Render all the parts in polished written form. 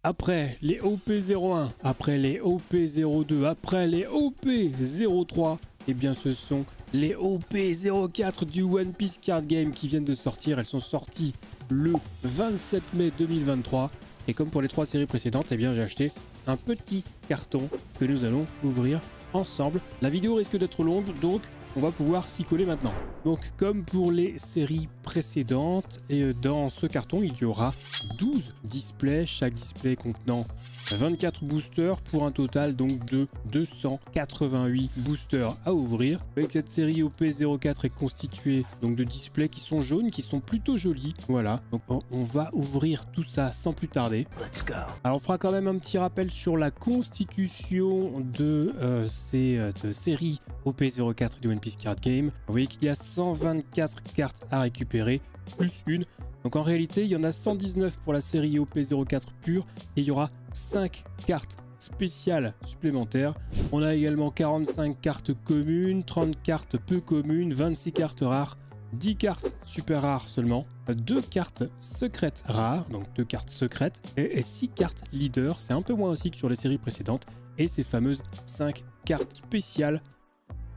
Après les OP01, après les OP02, après les OP03, eh bien ce sont les OP04 du One Piece Card Game qui viennent de sortir. Elles sont sorties le 27 mai 2023. Et comme pour les 3 séries précédentes, eh bien j'ai acheté un petit carton que nous allons ouvrir ensemble. La vidéo risque d'être longue, donc on va pouvoir s'y coller maintenant. Donc comme pour les séries précédentes, et dans ce carton il y aura 12 displays, chaque display contenant 24 boosters pour un total donc de 288 boosters à ouvrir. Avec cette série OP04 est constituée donc de displays qui sont jaunes, qui sont plutôt jolis. Voilà, donc on va ouvrir tout ça sans plus tarder. Let's go. Alors on fera quand même un petit rappel sur la constitution de cette série OP04 du One Piece Card Game. Vous voyez qu'il y a 124 cartes à récupérer, plus une. Donc en réalité, il y en a 119 pour la série OP04 pure et il y aura 5 cartes spéciales supplémentaires. On a également 45 cartes communes, 30 cartes peu communes, 26 cartes rares, 10 cartes super rares seulement, 2 cartes secrètes rares, donc 2 cartes secrètes, et 6 cartes leader. C'est un peu moins aussi que sur les séries précédentes. Et ces fameuses 5 cartes spéciales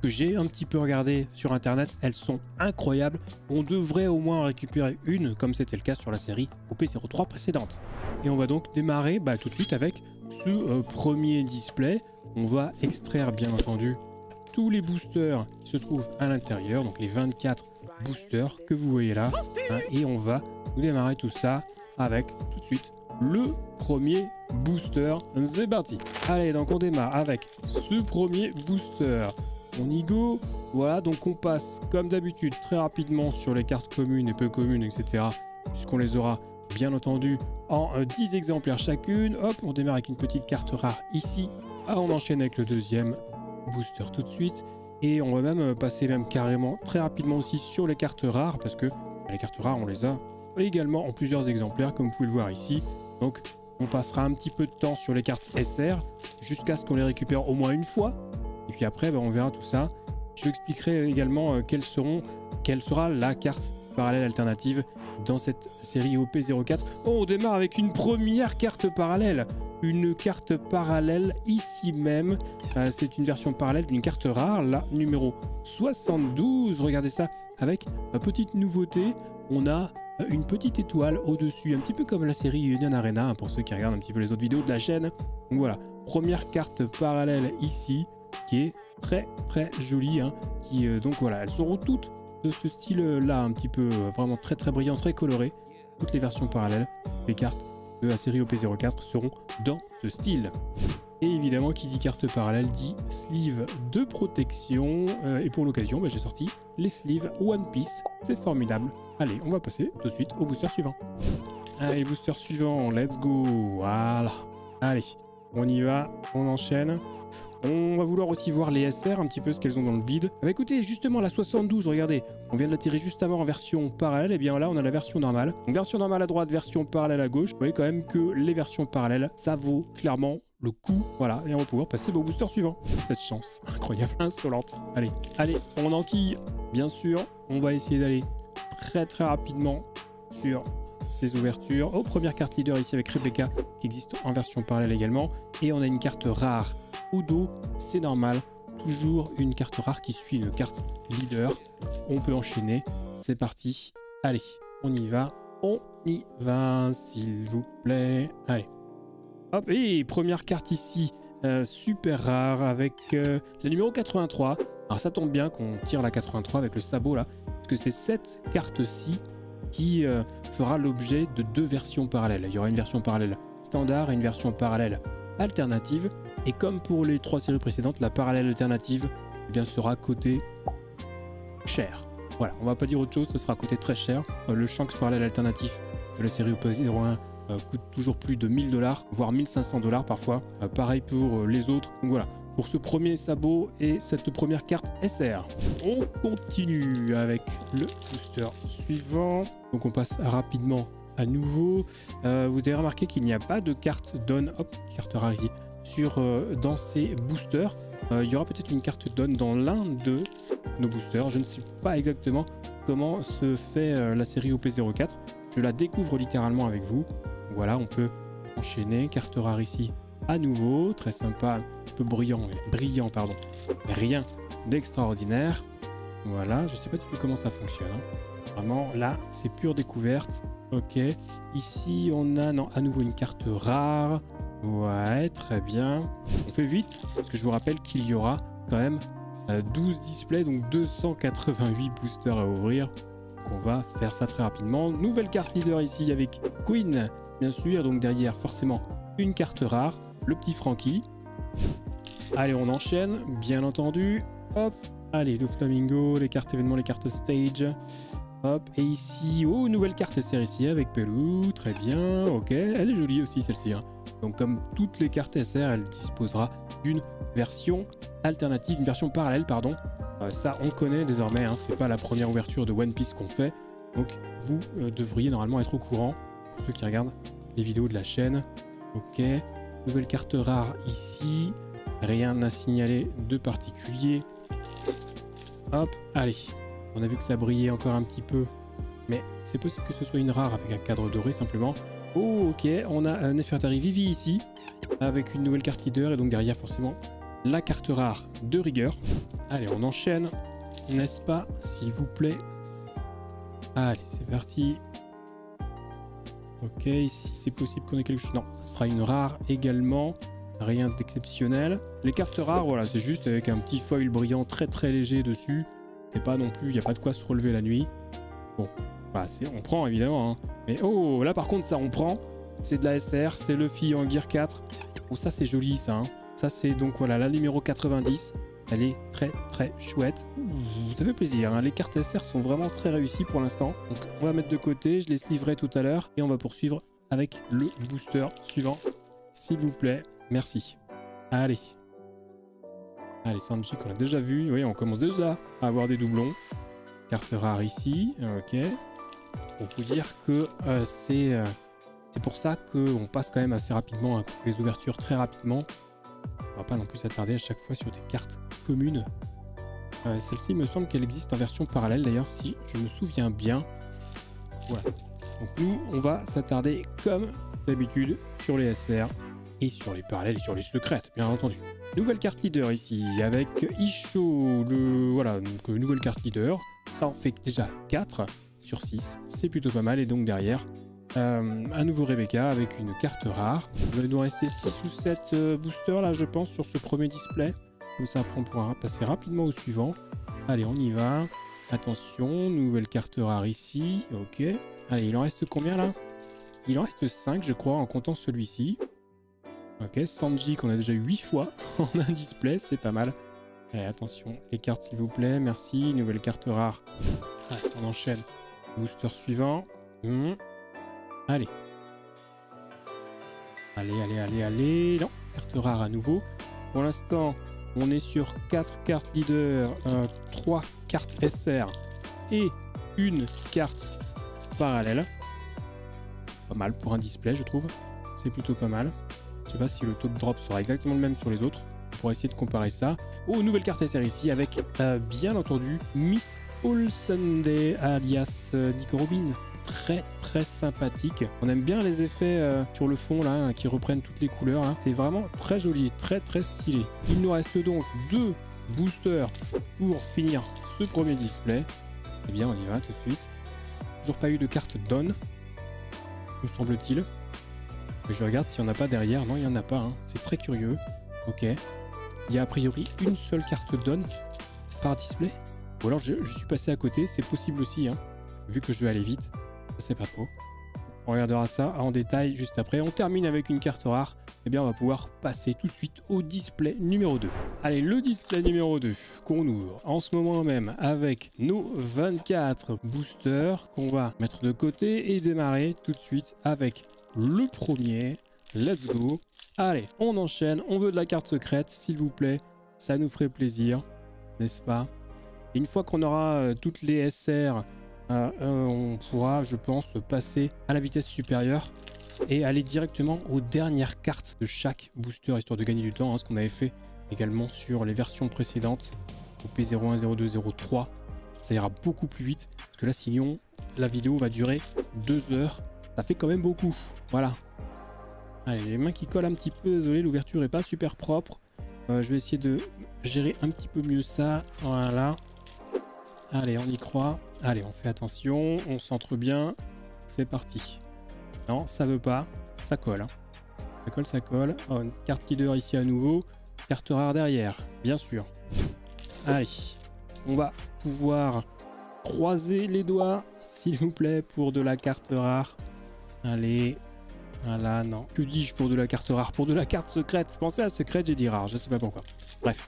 que j'ai un petit peu regardé sur internet, elles sont incroyables. On devrait au moins récupérer une comme c'était le cas sur la série OP03 précédente. Et on va donc démarrer tout de suite avec ce premier display. On va extraire bien entendu tous les boosters qui se trouvent à l'intérieur, donc les 24 boosters que vous voyez là, hein, et on va démarrer tout ça avec tout de suite le premier booster. C'est parti. Allez, donc on démarre avec ce premier booster. On y go. Voilà, donc on passe comme d'habitude très rapidement sur les cartes communes et peu communes, etc. Puisqu'on les aura bien entendu en 10 exemplaires chacune. Hop, on démarre avec une petite carte rare ici. Ah, on enchaîne avec le deuxième booster tout de suite. Et on va même passer carrément très rapidement aussi sur les cartes rares, parce que les cartes rares, on les a également en plusieurs exemplaires, comme vous pouvez le voir ici. Donc on passera un petit peu de temps sur les cartes SR jusqu'à ce qu'on les récupère au moins une fois. Et puis après, on verra tout ça. Je vous expliquerai également quelle sera la carte parallèle alternative dans cette série OP04. Oh, on démarre avec une première carte parallèle. Une carte parallèle ici même. C'est une version parallèle d'une carte rare, la numéro 72. Regardez ça, avec une petite nouveauté. On a une petite étoile au-dessus, un petit peu comme la série Union Arena, hein, pour ceux qui regardent un petit peu les autres vidéos de la chaîne. Donc voilà, première carte parallèle ici, qui est très très jolie, hein, donc voilà, elles seront toutes de ce style là, un petit peu vraiment très très brillant, très coloré. Toutes les versions parallèles des cartes de la série OP04 seront dans ce style. Et évidemment, qui dit carte parallèle dit sleeve de protection, et pour l'occasion j'ai sorti les sleeves One Piece. C'est formidable. Allez, on va passer tout de suite au booster suivant. Allez, booster suivant, let's go. Voilà, allez, on y va, on enchaîne. On va vouloir aussi voir les SR, un petit peu ce qu'elles ont dans le bid. Écoutez, justement la 72, regardez, on vient de la tirer juste avant en version parallèle, et bien là on a la version normale. Donc, version normale à droite, version parallèle à gauche. Vous voyez quand même que les versions parallèles, ça vaut clairement le coup. Voilà, et on va pouvoir passer au booster suivant. Cette chance incroyable, insolente. Allez, allez, on enquille. Bien sûr, on va essayer d'aller très très rapidement sur ces ouvertures. Oh, première carte leader ici avec Rebecca, qui existe en version parallèle également. Et on a une carte rare au dos, c'est normal, toujours une carte rare qui suit une carte leader. On peut enchaîner, c'est parti, allez, on y va s'il vous plaît, allez. Hop, et première carte ici, super rare avec la numéro 83. Alors ça tombe bien qu'on tire la 83 avec le sabot là, parce que c'est cette carte-ci qui fera l'objet de 2 versions parallèles. Il y aura une version parallèle standard et une version parallèle alternative. Et comme pour les 3 séries précédentes, la parallèle alternative sera cotée cher. Voilà, on va pas dire autre chose, ce sera coté très cher. Le Shanks parallèle alternatif de la série OP01 coûte toujours plus de 1000 $, voire 1500 $ parfois. Pareil pour les autres. Donc voilà, pour ce premier sabot et cette première carte SR. On continue avec le booster suivant. Donc on passe rapidement à nouveau. Vous avez remarqué qu'il n'y a pas de carte donne, hop, carte rare ici, dans ces boosters. Il y aura peut-être une carte donne dans l'un de nos boosters. Je ne sais pas exactement comment se fait la série OP04. Je la découvre littéralement avec vous. Voilà, on peut enchaîner. Carte rare ici à nouveau, très sympa, un peu brillant, pardon. Mais rien d'extraordinaire. Voilà, je sais pas du tout comment ça fonctionne. Hein. Vraiment, là, c'est pure découverte. Ok, ici on a à nouveau une carte rare. Ouais, très bien. On fait vite, parce que je vous rappelle qu'il y aura quand même 12 displays, donc 288 boosters à ouvrir. Donc on va faire ça très rapidement. Nouvelle carte leader ici avec Queen, bien sûr. Donc derrière, forcément, une carte rare, le petit Frankie. Allez, on enchaîne, bien entendu. Hop, allez, le Flamingo, les cartes événements, les cartes stage. Hop, et ici, oh, nouvelle carte SR ici avec Pelou, très bien, ok. Elle est jolie aussi celle-ci. Hein. Donc comme toutes les cartes SR, elle disposera d'une version alternative, une version parallèle, pardon. Ça, on connaît désormais, hein, c'est pas la première ouverture de One Piece qu'on fait. Donc vous devriez normalement être au courant, pour ceux qui regardent les vidéos de la chaîne. Ok, nouvelle carte rare ici, rien à signaler de particulier. Hop, allez. On a vu que ça brillait encore un petit peu, mais c'est possible que ce soit une rare avec un cadre doré simplement. Oh, ok, on a un Nefertari Vivi ici, avec une nouvelle carte leader, et donc derrière forcément la carte rare de rigueur. Allez, on enchaîne, n'est-ce pas, s'il vous plaît. Allez, c'est parti. Ok, ici c'est possible qu'on ait quelque chose. Non, ce sera une rare également. Rien d'exceptionnel. Les cartes rares, voilà, c'est juste avec un petit foil brillant très très léger dessus. C'est pas non plus, il n'y a pas de quoi se relever la nuit. Bon, bah, on prend évidemment. Hein. Mais oh, là par contre, ça on prend. C'est de la SR, c'est Luffy en Gear 4. Oh, ça c'est joli ça. Hein. Ça c'est donc voilà, la numéro 90. Elle est très très chouette. Ça fait plaisir. Hein. Les cartes SR sont vraiment très réussies pour l'instant. Donc on va mettre de côté, je les livrerai tout à l'heure. Et on va poursuivre avec le booster suivant. S'il vous plaît, merci. Allez. Allez, Sanji qu'on a déjà vu. Oui, on commence déjà à avoir des doublons. Carte rare ici. Ok. Pour vous dire que c'est pour ça qu'on passe quand même assez rapidement, hein, les ouvertures très rapidement. On va pas non plus s'attarder à chaque fois sur des cartes communes. Celle-ci, il me semble qu'elle existe en version parallèle d'ailleurs, si je me souviens bien. Voilà. Donc nous, on va s'attarder comme d'habitude sur les SR et sur les parallèles et sur les secrètes, bien entendu. Nouvelle carte leader ici avec Isho, voilà, donc nouvelle carte leader. Ça en fait déjà 4 sur 6, c'est plutôt pas mal. Et donc derrière, un nouveau Rebecca avec une carte rare. Il va nous rester 6 ou 7 boosters là, je pense, sur ce premier display. Comme ça, après, on pourra passer rapidement au suivant. Allez, on y va. Attention, nouvelle carte rare ici. Ok. Allez, il en reste combien là? Il en reste 5, je crois, en comptant celui-ci. Ok, Sanji qu'on a déjà eu 8 fois en un display, c'est pas mal. Allez, attention, les cartes s'il vous plaît, merci. Nouvelle carte rare. Allez, on enchaîne. Booster suivant. Allez. Allez. Non, carte rare à nouveau. Pour l'instant, on est sur 4 cartes leader, 3 cartes SR et une carte parallèle. Pas mal pour un display, je trouve. C'est plutôt pas mal. Je sais pas si le taux de drop sera exactement le même sur les autres. On pourra essayer de comparer ça. Oh, nouvelle carte SR ici avec, bien entendu, Miss All Sunday alias Nico Robin. Très très sympathique. On aime bien les effets sur le fond là, qui reprennent toutes les couleurs. Hein. C'est vraiment très joli, très très stylé. Il nous reste donc 2 boosters pour finir ce premier display. Eh bien, on y va tout de suite. Toujours pas eu de carte Dawn, me semble-t-il. Je regarde s'il n'y en a pas derrière. Non, il n'y en a pas. Hein. C'est très curieux. Ok. Il y a a priori une seule carte Dawn par display. Ou alors je suis passé à côté. C'est possible aussi. Hein. Vu que je vais aller vite. Je sais pas trop. On regardera ça en détail juste après. On termine avec une carte rare. Eh bien, on va pouvoir passer tout de suite au display numéro 2. Allez, le display numéro 2 qu'on ouvre en ce moment même avec nos 24 boosters qu'on va mettre de côté et démarrer tout de suite avec le premier. Let's go. Allez, on enchaîne. On veut de la carte secrète, s'il vous plaît. Ça nous ferait plaisir, n'est-ce pas? Et une fois qu'on aura toutes les SR, on pourra, je pense, passer à la vitesse supérieure et aller directement aux dernières cartes de chaque booster, histoire de gagner du temps, hein, ce qu'on avait fait également sur les versions précédentes, au P01, 02, 03. Ça ira beaucoup plus vite, parce que là, sinon, la vidéo va durer 2 heures. Ça fait quand même beaucoup. Voilà. Allez, les mains qui collent un petit peu, désolé, l'ouverture est pas super propre. Je vais essayer de gérer un petit peu mieux ça. Voilà. Allez, on y croit. Allez, on fait attention, on centre bien. C'est parti. Non, ça veut pas. Ça colle. Hein. Ça colle, ça colle. Oh, une carte leader ici à nouveau. Carte rare derrière, bien sûr. Allez, on va pouvoir croiser les doigts, s'il vous plaît, pour de la carte rare. Allez. Voilà, non. Que dis-je pour de la carte rare? Pour de la carte secrète. Je pensais à secrète, j'ai dit rare, je sais pas pourquoi. Bref,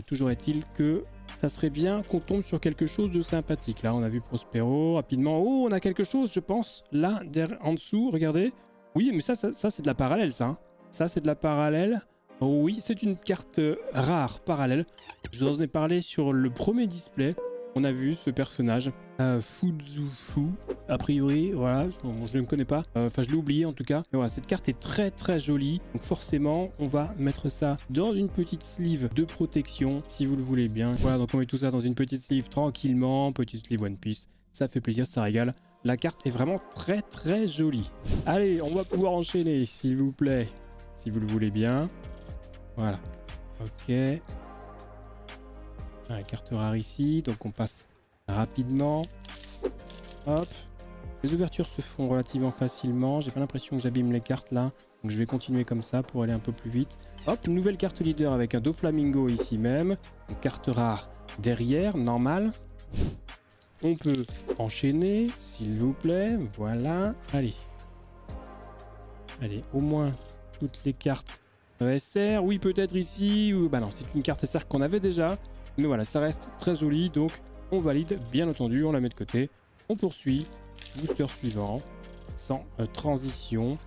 toujours est-il que ça serait bien qu'on tombe sur quelque chose de sympathique. Là, on a vu Prospero rapidement. Oh, on a quelque chose, je pense. Là, en dessous, regardez. Oui, mais ça c'est de la parallèle, ça. Hein. Ça, c'est de la parallèle. Oh, oui, c'est une carte rare parallèle. Je vous en ai parlé sur le premier display. On a vu ce personnage, Fuzufu, a priori, voilà, je ne le connais pas, enfin je l'ai oublié en tout cas. Mais voilà, cette carte est très très jolie, donc forcément on va mettre ça dans une petite sleeve de protection, si vous le voulez bien. Voilà, donc on met tout ça dans une petite sleeve tranquillement, petite sleeve One Piece, ça fait plaisir, ça régale. La carte est vraiment très très jolie. Allez, on va pouvoir enchaîner, s'il vous plaît, si vous le voulez bien. Voilà, ok. La carte rare ici, donc on passe rapidement. Hop. Les ouvertures se font relativement facilement. J'ai pas l'impression que j'abîme les cartes là. Donc je vais continuer comme ça pour aller un peu plus vite. Hop, une nouvelle carte leader avec un Doflamingo ici même. Une carte rare derrière, normal. On peut enchaîner, s'il vous plaît. Voilà. Allez. Allez, au moins toutes les cartes SR. Oui, peut-être ici. Bah non, c'est une carte SR qu'on avait déjà. Mais voilà, ça reste très joli, donc on valide, bien entendu, on la met de côté. On poursuit, booster suivant, sans transition.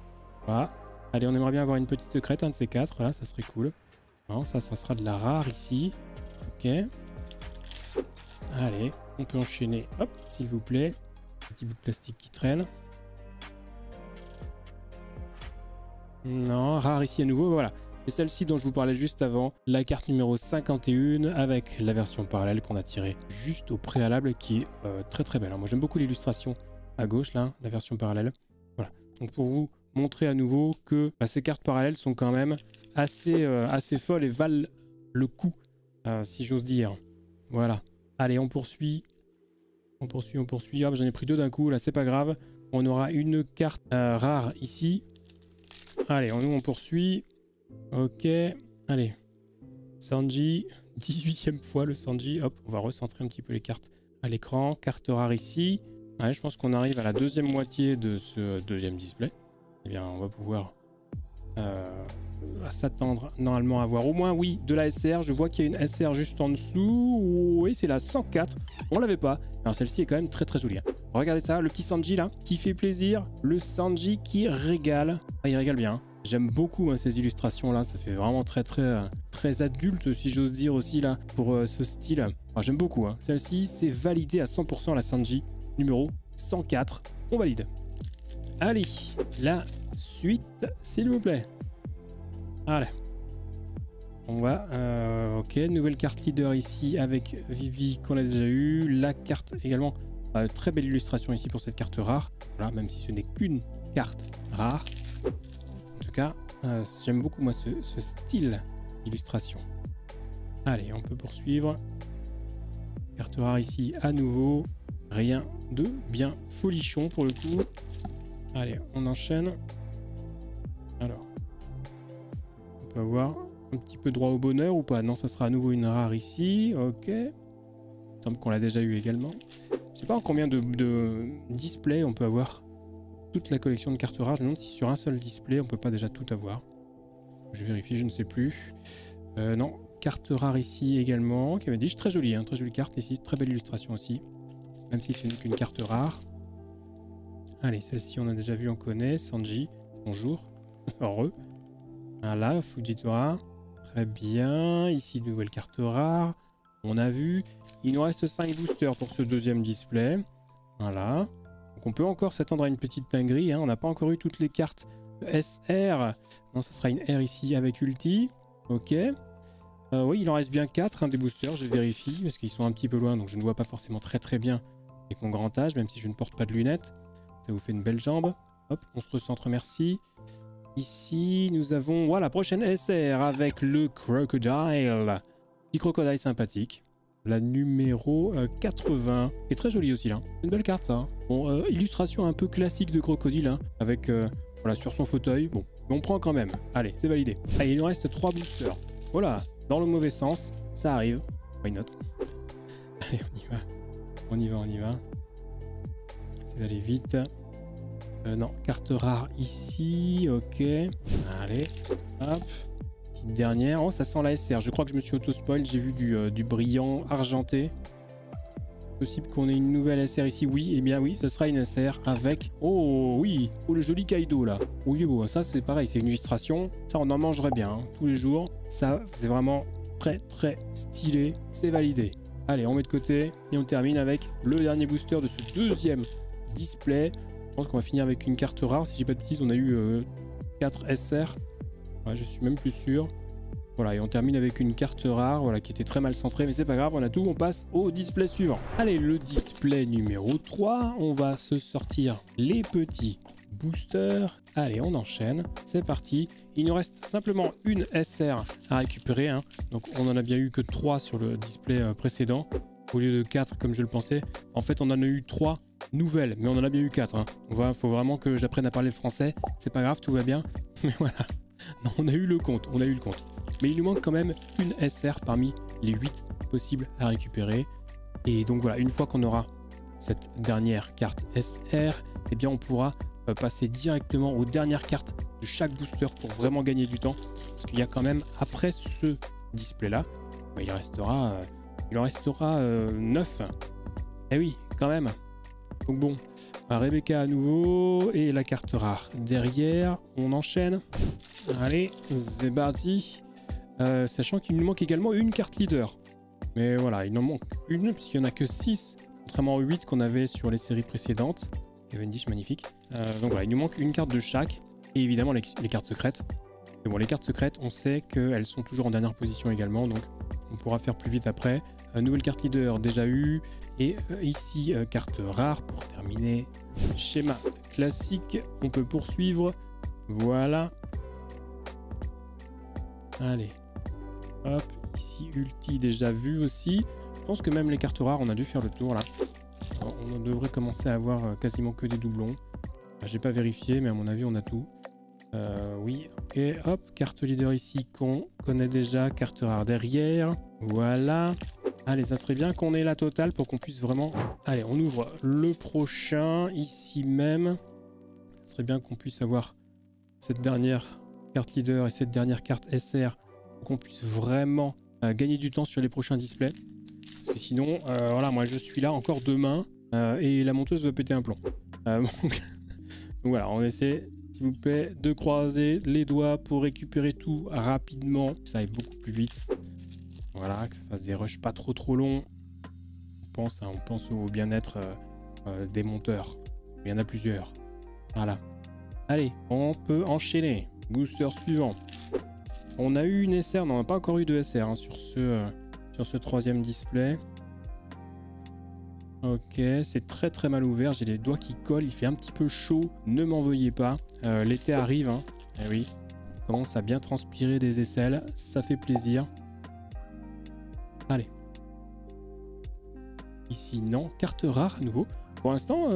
Voilà. Allez, on aimerait bien avoir une petite secrète, un de ces quatre, là, ça serait cool. Non, ça sera de la rare ici. Ok. Allez, on peut enchaîner, hop, s'il vous plaît. Petit bout de plastique qui traîne. Non, rare ici à nouveau, voilà. C'est celle-ci dont je vous parlais juste avant, la carte numéro 51 avec la version parallèle qu'on a tirée juste au préalable qui est très très belle. Alors moi j'aime beaucoup l'illustration à gauche là, la version parallèle. Voilà, donc pour vous montrer à nouveau que ces cartes parallèles sont quand même assez folles et valent le coup, si j'ose dire. Voilà, allez on poursuit. On poursuit. Ah, j'en ai pris deux d'un coup, là c'est pas grave. On aura une carte rare ici. Allez, on poursuit. Ok, allez. Sanji, 18e fois le Sanji. Hop, on va recentrer un petit peu les cartes à l'écran. Carte rare ici. Allez, je pense qu'on arrive à la deuxième moitié de ce deuxième display. Eh bien, on va pouvoir s'attendre normalement à avoir au moins, oui, de la SR. Je vois qu'il y a une SR juste en dessous. Oui, c'est la 104. On l'avait pas. Alors, celle-ci est quand même très très jolie. Hein. Regardez ça, le petit Sanji là, qui fait plaisir. Le Sanji qui régale. Ah, il régale bien. Hein. J'aime beaucoup ces illustrations là, ça fait vraiment très adulte si j'ose dire aussi là pour ce style. J'aime beaucoup, hein. Celle-ci c'est validé à 100% la Sanji numéro 104, on valide. Allez, la suite s'il vous plaît. Allez, on va, ok, nouvelle carte leader ici avec Vivi qu'on a déjà eu, la carte également, très belle illustration ici pour cette carte rare, voilà, même si ce n'est qu'une carte rare. En tout cas, j'aime beaucoup moi ce style d'illustration. Allez, on peut poursuivre. Carte rare ici à nouveau. Rien de bien folichon pour le coup. Allez, on enchaîne. Alors, on peut avoir un petit peu droit au bonheur ou pas? Non, ça sera à nouveau une rare ici. Ok. Il me semble qu'on l'a déjà eu également. Je sais pas en combien de displays on peut avoir toute la collection de cartes rares. Je me demande si sur un seul display on peut pas déjà tout avoir. Je vérifie, je ne sais plus. Non, carte rare ici également. Qui avait dit très jolie, hein, très jolie carte ici, très belle illustration aussi. Même si ce n'est qu'une carte rare. Allez, celle-ci on a déjà vu, on connaît. Sanji, bonjour. Heureux. Voilà, Fujitora. Très bien. Ici, nouvelle carte rare. On a vu. Il nous reste 5 boosters pour ce deuxième display. Voilà. Donc on peut encore s'attendre à une petite dinguerie. Hein. On n'a pas encore eu toutes les cartes SR. Non, ça sera une R ici avec Ulti. Ok. Oui, il en reste bien 4 hein, des boosters. Je vérifie parce qu'ils sont un petit peu loin. Donc je ne vois pas forcément très bien avec mon grand âge. Même si je ne porte pas de lunettes. Ça vous fait une belle jambe. Hop, on se recentre, merci. Ici, nous avons voilà, la prochaine SR avec le Crocodile. Petit crocodile sympathique. La numéro 80. Qui est très jolie aussi là. Une belle carte ça. Hein. Bon, illustration un peu classique de crocodile. Hein, avec voilà, sur son fauteuil. Bon, mais on prend quand même. Allez, c'est validé. Allez, il nous reste 3 boosters. Voilà, dans le mauvais sens. Ça arrive. Why not? Allez, on y va. On y va, on y va. C'est d'aller vite. Non, carte rare ici, ok. Allez, hop. Petite dernière. Oh, ça sent la SR. Je crois que je me suis auto-spoil. J'ai vu du brillant argenté. Possible qu'on ait une nouvelle SR ici. Oui, eh bien oui, ce sera une SR avec... Oh oui, oh le joli Kaido là. Oui, bon, ça c'est pareil, c'est une illustration. Ça on en mangerait bien hein, tous les jours. Ça c'est vraiment très très stylé. C'est validé. Allez, on met de côté et on termine avec le dernier booster de ce deuxième display. Je pense qu'on va finir avec une carte rare. Si j'ai pas de bêtises, on a eu 4 SR. Ouais, je suis même plus sûr. Voilà, et on termine avec une carte rare, voilà, qui était très mal centrée, mais c'est pas grave, on a tout, on passe au display suivant. Allez, le display numéro 3, on va se sortir les petits boosters. Allez, on enchaîne, c'est parti. Il nous reste simplement une SR à récupérer, hein. Donc on en a bien eu que 3 sur le display précédent, au lieu de 4 comme je le pensais. En fait, on en a eu 3 nouvelles, mais on en a bien eu 4. Hein. Faut vraiment que j'apprenne à parler le français, c'est pas grave, tout va bien. Mais voilà, non, on a eu le compte, on a eu le compte. Mais il nous manque quand même une SR parmi les 8 possibles à récupérer. Et donc voilà, une fois qu'on aura cette dernière carte SR, eh bien on pourra passer directement aux dernières cartes de chaque booster pour vraiment gagner du temps. Parce qu'il y a quand même, après ce display-là, bah, il en restera 9. Eh oui, quand même. Donc bon, Rebecca à nouveau et la carte rare derrière. On enchaîne. Allez, c'est parti. Sachant qu'il nous manque également une carte leader. Mais voilà, il en manque une puisqu'il n'y en a que 6, contrairement aux 8 qu'on avait sur les séries précédentes. Cavendish, magnifique. Donc voilà, il nous manque une carte de chaque. Et évidemment les cartes secrètes. Mais bon, les cartes secrètes, on sait qu'elles sont toujours en dernière position également. Donc on pourra faire plus vite après. Nouvelle carte leader déjà eu. Et ici, carte rare pour terminer. Schéma classique. On peut poursuivre. Voilà. Allez. Hop, ici ulti déjà vu aussi. Je pense que même les cartes rares, on a dû faire le tour là. Alors, on devrait commencer à avoir quasiment que des doublons. J'ai pas vérifié, mais à mon avis, on a tout. Oui, ok, hop, carte leader ici qu'on connaît déjà, carte rare derrière. Voilà. Allez, ça serait bien qu'on ait la totale pour qu'on puisse vraiment... Allez, on ouvre le prochain, ici même. Ça serait bien qu'on puisse avoir cette dernière carte leader et cette dernière carte SR pour qu'on puisse vraiment gagner du temps sur les prochains displays. Parce que sinon, voilà, moi je suis là encore demain et la monteuse veut péter un plomb. Donc voilà, on essaie, s'il vous plaît, de croiser les doigts pour récupérer tout rapidement. Que ça aille beaucoup plus vite. Voilà, que ça fasse des rushs pas trop longs. On pense au bien-être des monteurs. Il y en a plusieurs. Voilà. Allez, on peut enchaîner. Booster suivant. On a eu une SR, non, on n'a pas encore eu de SR hein, sur ce troisième display. Ok, c'est très mal ouvert, j'ai les doigts qui collent, il fait un petit peu chaud, ne m'en veuillez pas. L'été arrive, hein. Eh oui, on commence à bien transpirer des aisselles, ça fait plaisir. Allez. Ici, non, carte rare à nouveau. Pour l'instant,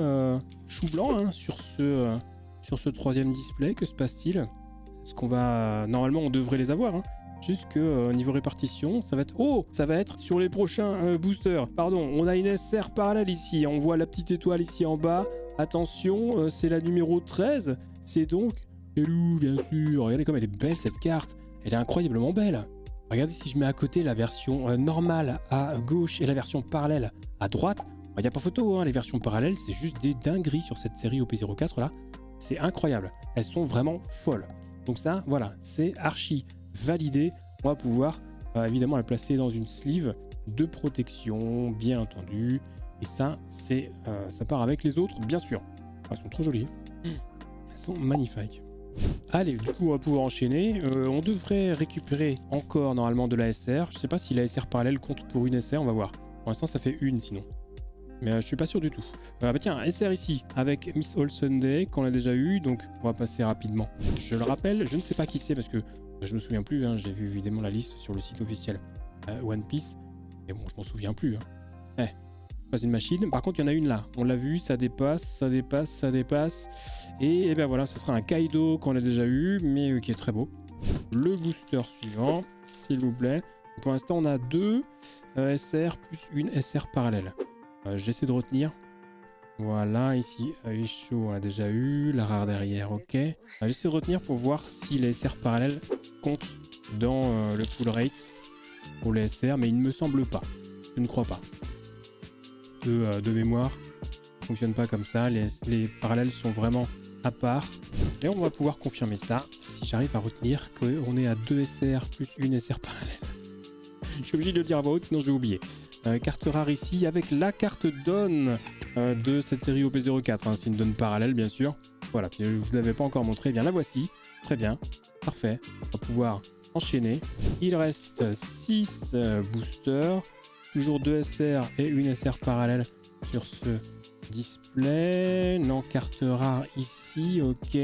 chou blanc hein, sur ce troisième display, que se passe-t-il? Est-ce qu'on va... Normalement, on devrait les avoir, hein. Juste que niveau répartition, ça va être... Oh, ça va être sur les prochains boosters. Pardon, on a une SR parallèle ici. On voit la petite étoile ici en bas. Attention, c'est la numéro 13. C'est donc Elou, bien sûr. Regardez comme elle est belle, cette carte. Elle est incroyablement belle. Regardez si je mets à côté la version normale à gauche et la version parallèle à droite. Il n'y a pas photo, hein. Les versions parallèles, c'est juste des dingueries sur cette série OP04 là. C'est incroyable. Elles sont vraiment folles. Donc ça, voilà, c'est archi validé. On va pouvoir évidemment la placer dans une sleeve de protection, bien entendu. Et ça, ça part avec les autres, bien sûr. Elles sont trop jolies. Elles sont magnifiques. Allez, du coup, on va pouvoir enchaîner. On devrait récupérer encore normalement de la SR. Je ne sais pas si la SR parallèle compte pour une SR, on va voir. Pour l'instant, ça fait une sinon. Mais je suis pas sûr du tout. Bah tiens, SR ici, avec Miss All Sunday, qu'on a déjà eu, donc on va passer rapidement. Je le rappelle, je ne sais pas qui c'est, parce que je me souviens plus, hein, j'ai vu évidemment la liste sur le site officiel One Piece, mais bon, je m'en souviens plus. Hein. Pas une machine. Par contre, il y en a une là. On l'a vu, ça dépasse, ça dépasse, ça dépasse. Et ben voilà, ce sera un Kaido qu'on a déjà eu, mais qui est très beau. Le booster suivant, s'il vous plaît. Pour l'instant, on a 2 SR plus une SR parallèle. J'essaie de retenir. Voilà, ici, Aisho, on a déjà eu. La rare derrière, ok. J'essaie de retenir pour voir si les SR parallèles comptent dans le full rate pour les SR, mais il ne me semble pas. Je ne crois pas. De mémoire, ça fonctionne pas comme ça. Les parallèles sont vraiment à part. Et on va pouvoir confirmer ça si j'arrive à retenir qu'on est à 2 SR plus une SR parallèle. Je suis obligé de le dire à voix haute, sinon je vais oublier. Carte rare ici avec la carte donne de cette série OP04. Hein. C'est une donne parallèle, bien sûr. Voilà, puis je ne vous l'avais pas encore montré. Eh bien, la voici. Très bien. Parfait. On va pouvoir enchaîner. Il reste 6 boosters. Toujours 2 SR et une SR parallèle sur ce display. Non, carte rare ici, ok.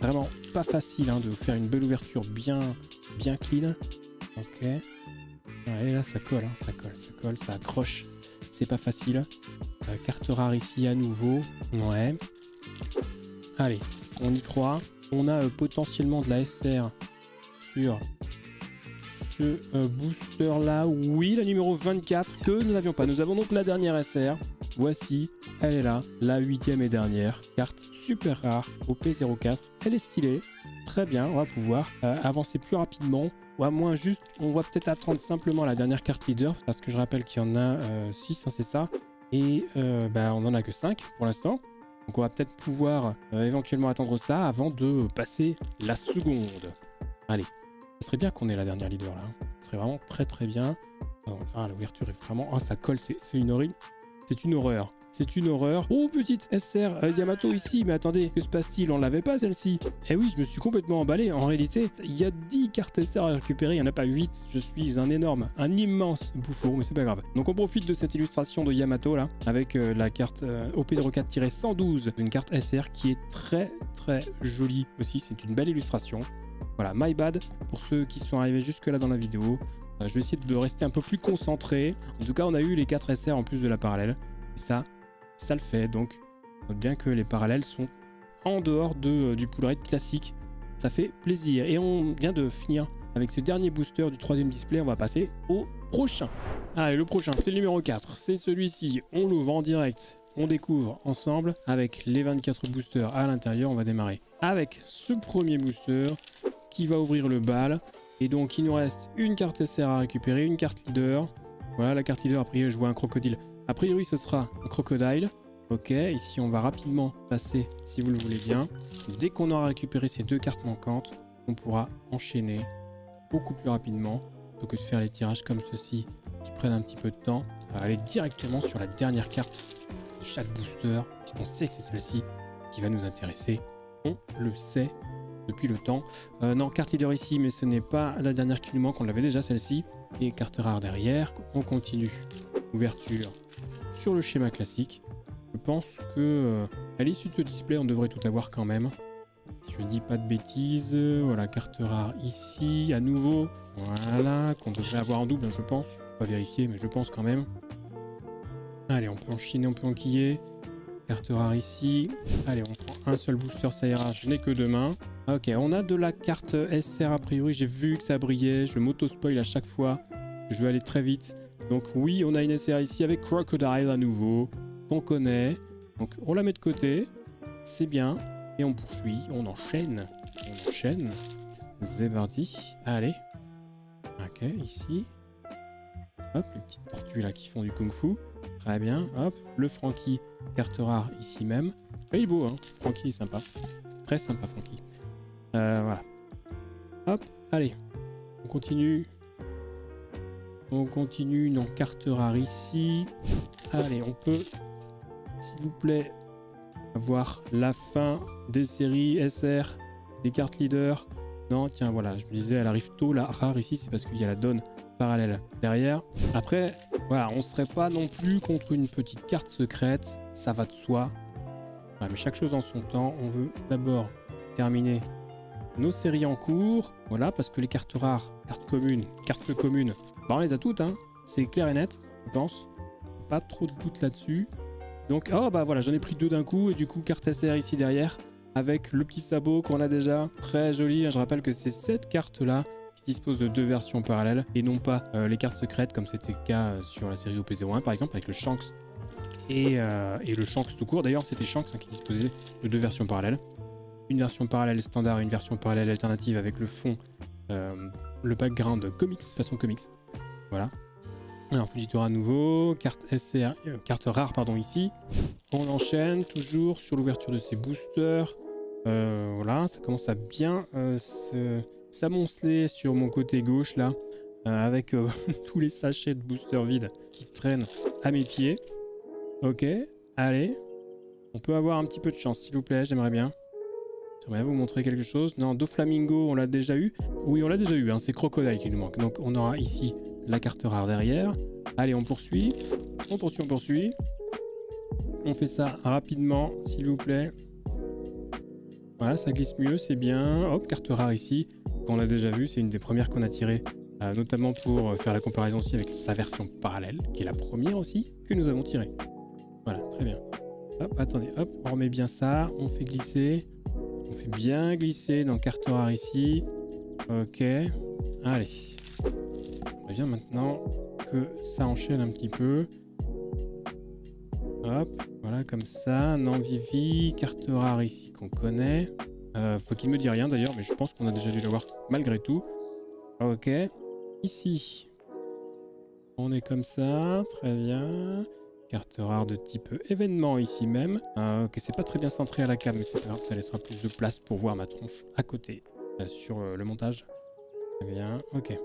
Vraiment pas facile hein, de vous faire une belle ouverture bien clean. Ok. Et là ça colle, hein, ça colle, ça accroche. C'est pas facile. Carte rare ici à nouveau. Ouais. Allez, on y croit. On a potentiellement de la SR sur booster là, oui, la numéro 24 que nous n'avions pas. Nous avons donc la dernière SR. Voici, elle est là, la 8e et dernière carte super rare au P04. Elle est stylée, très bien. On va pouvoir avancer plus rapidement. Ou à moins juste, on va peut-être attendre simplement la dernière carte leader parce que je rappelle qu'il y en a 6, hein, c'est ça. Et on en a que 5 pour l'instant. Donc on va peut-être pouvoir éventuellement attendre ça avant de passer la seconde. Allez. Ce serait bien qu'on ait la dernière leader là. Ce serait vraiment très bien. Ah, l'ouverture est vraiment... Ah, ça colle, c'est une horrible. C'est une horreur. C'est une horreur. Oh, petite SR Yamato ici. Mais attendez, que se passe-t-il? On l'avait pas celle-ci. Eh oui, je me suis complètement emballé. En réalité, il y a 10 cartes SR à récupérer. Il n'y en a pas 8. Je suis un immense bouffon, mais c'est pas grave. Donc on profite de cette illustration de Yamato là, avec la carte OP04-112, une carte SR qui est très jolie aussi. C'est une belle illustration. Voilà, my bad pour ceux qui sont arrivés jusque là dans la vidéo. Je vais essayer de rester un peu plus concentré. En tout cas, on a eu les 4 SR en plus de la parallèle. Et ça le fait. Donc, note bien que les parallèles sont en dehors du pull rate classique. Ça fait plaisir. Et on vient de finir avec ce dernier booster du 3e display. On va passer au prochain. Allez, le prochain, c'est le numéro 4. C'est celui-ci. On l'ouvre en direct. On découvre ensemble avec les 24 boosters à l'intérieur. On va démarrer avec ce premier booster qui va ouvrir le bal. Et donc il nous reste une carte SR à récupérer, une carte leader. Voilà la carte leader, a priori je vois un crocodile. A priori ce sera un crocodile. Ok, ici on va rapidement passer si vous le voulez bien. Dès qu'on aura récupéré ces 2 cartes manquantes, on pourra enchaîner beaucoup plus rapidement. Plutôt que de faire les tirages comme ceci qui prennent un petit peu de temps. On va aller directement sur la dernière carte de chaque booster, puisqu'on sait que c'est celle-ci qui va nous intéresser. On le sait depuis le temps. Non, carte leader ici, mais ce n'est pas la dernière qui nous manque, on l'avait déjà celle-ci. Et carte rare derrière, on continue. Ouverture sur le schéma classique. Je pense que à l'issue de ce display, on devrait tout avoir quand même. Si je dis pas de bêtises, voilà, carte rare ici, à nouveau. Voilà, qu'on devrait avoir en double, je pense. Je peux pas vérifier, mais je pense quand même. Allez, on peut enchaîner, on peut enquiller. Carte rare ici. Allez, on prend un seul booster, ça ira. Je n'ai que 2 mains. Ok, on a de la carte SR a priori. J'ai vu que ça brillait. Je m'auto-spoil à chaque fois. Je vais aller très vite. Donc oui, on a une SR ici avec Crocodile à nouveau. On connaît. Donc on la met de côté. C'est bien. Et on poursuit. On enchaîne. On enchaîne. C'est parti. Allez. Ok, ici. Hop, les petites tortues là qui font du kung-fu. Très bien. Hop, le Frankie. Carte rare ici même. Il est beau, hein. Frankie est sympa. Très sympa, Frankie. Voilà. Hop, allez. On continue. On continue. Non, carte rare ici. Allez, on peut, s'il vous plaît, avoir la fin des séries SR, des cartes leader. Non, tiens, voilà. Je me disais, elle arrive tôt, la rare ici. C'est parce qu'il y a la donne parallèle derrière. Après, Voilà, on serait pas non plus contre une petite carte secrète, ça va de soi. Voilà, mais chaque chose en son temps, on veut d'abord terminer nos séries en cours. Voilà, parce que les cartes rares, cartes communes, bah on les a toutes, hein. C'est clair et net, je pense. Pas trop de doute là-dessus. Donc, oh bah voilà, j'en ai pris 2 d'un coup, et du coup, carte SR ici derrière, avec le petit sabot qu'on a déjà, très joli. Je rappelle que c'est cette carte-là qui dispose de 2 versions parallèles, et non pas les cartes secrètes, comme c'était le cas sur la série OP01, par exemple, avec le Shanks et le Shanks tout court. D'ailleurs, c'était Shanks, hein, qui disposait de 2 versions parallèles. Une version parallèle standard et une version parallèle alternative avec le fond, le background comics, façon comics. Voilà. Alors, Fujitora à nouveau, carte SR, carte rare, pardon, ici. On enchaîne toujours sur l'ouverture de ces boosters. Voilà, ça commence à bien s'amonceler sur mon côté gauche, là, avec tous les sachets de boosters vides qui traînent à mes pieds. Ok, allez. On peut avoir un petit peu de chance, s'il vous plaît, j'aimerais bien. J'aimerais vous montrer quelque chose. Non, Doflamingo, on l'a déjà eu. Oui, on l'a déjà eu, hein, c'est Crocodile qui nous manque. Donc, on aura ici la carte rare derrière. Allez, on poursuit. On poursuit. On fait ça rapidement, s'il vous plaît. Voilà, ça glisse mieux, c'est bien. Hop, carte rare ici. Qu'on a déjà vu, c'est une des premières qu'on a tirées. Notamment pour faire la comparaison aussi avec sa version parallèle, qui est la première aussi, que nous avons tirée. Voilà, très bien. Hop, attendez, hop, on remet bien ça. On fait glisser. On fait bien glisser dans carte rare ici. Ok. Allez. On vient maintenant que ça enchaîne un petit peu. Hop, voilà comme ça. Nanvivi, carte rare ici qu'on connaît. Faut qu'il me dise rien d'ailleurs, mais je pense qu'on a déjà dû l'avoir malgré tout. Ok. Ici, on est comme ça. Très bien. Carte rare de type événement ici même. Ok, c'est pas très bien centré à la cam, mais c'est pas grave, ça laissera plus de place pour voir ma tronche à côté sur le montage. Très bien, ok.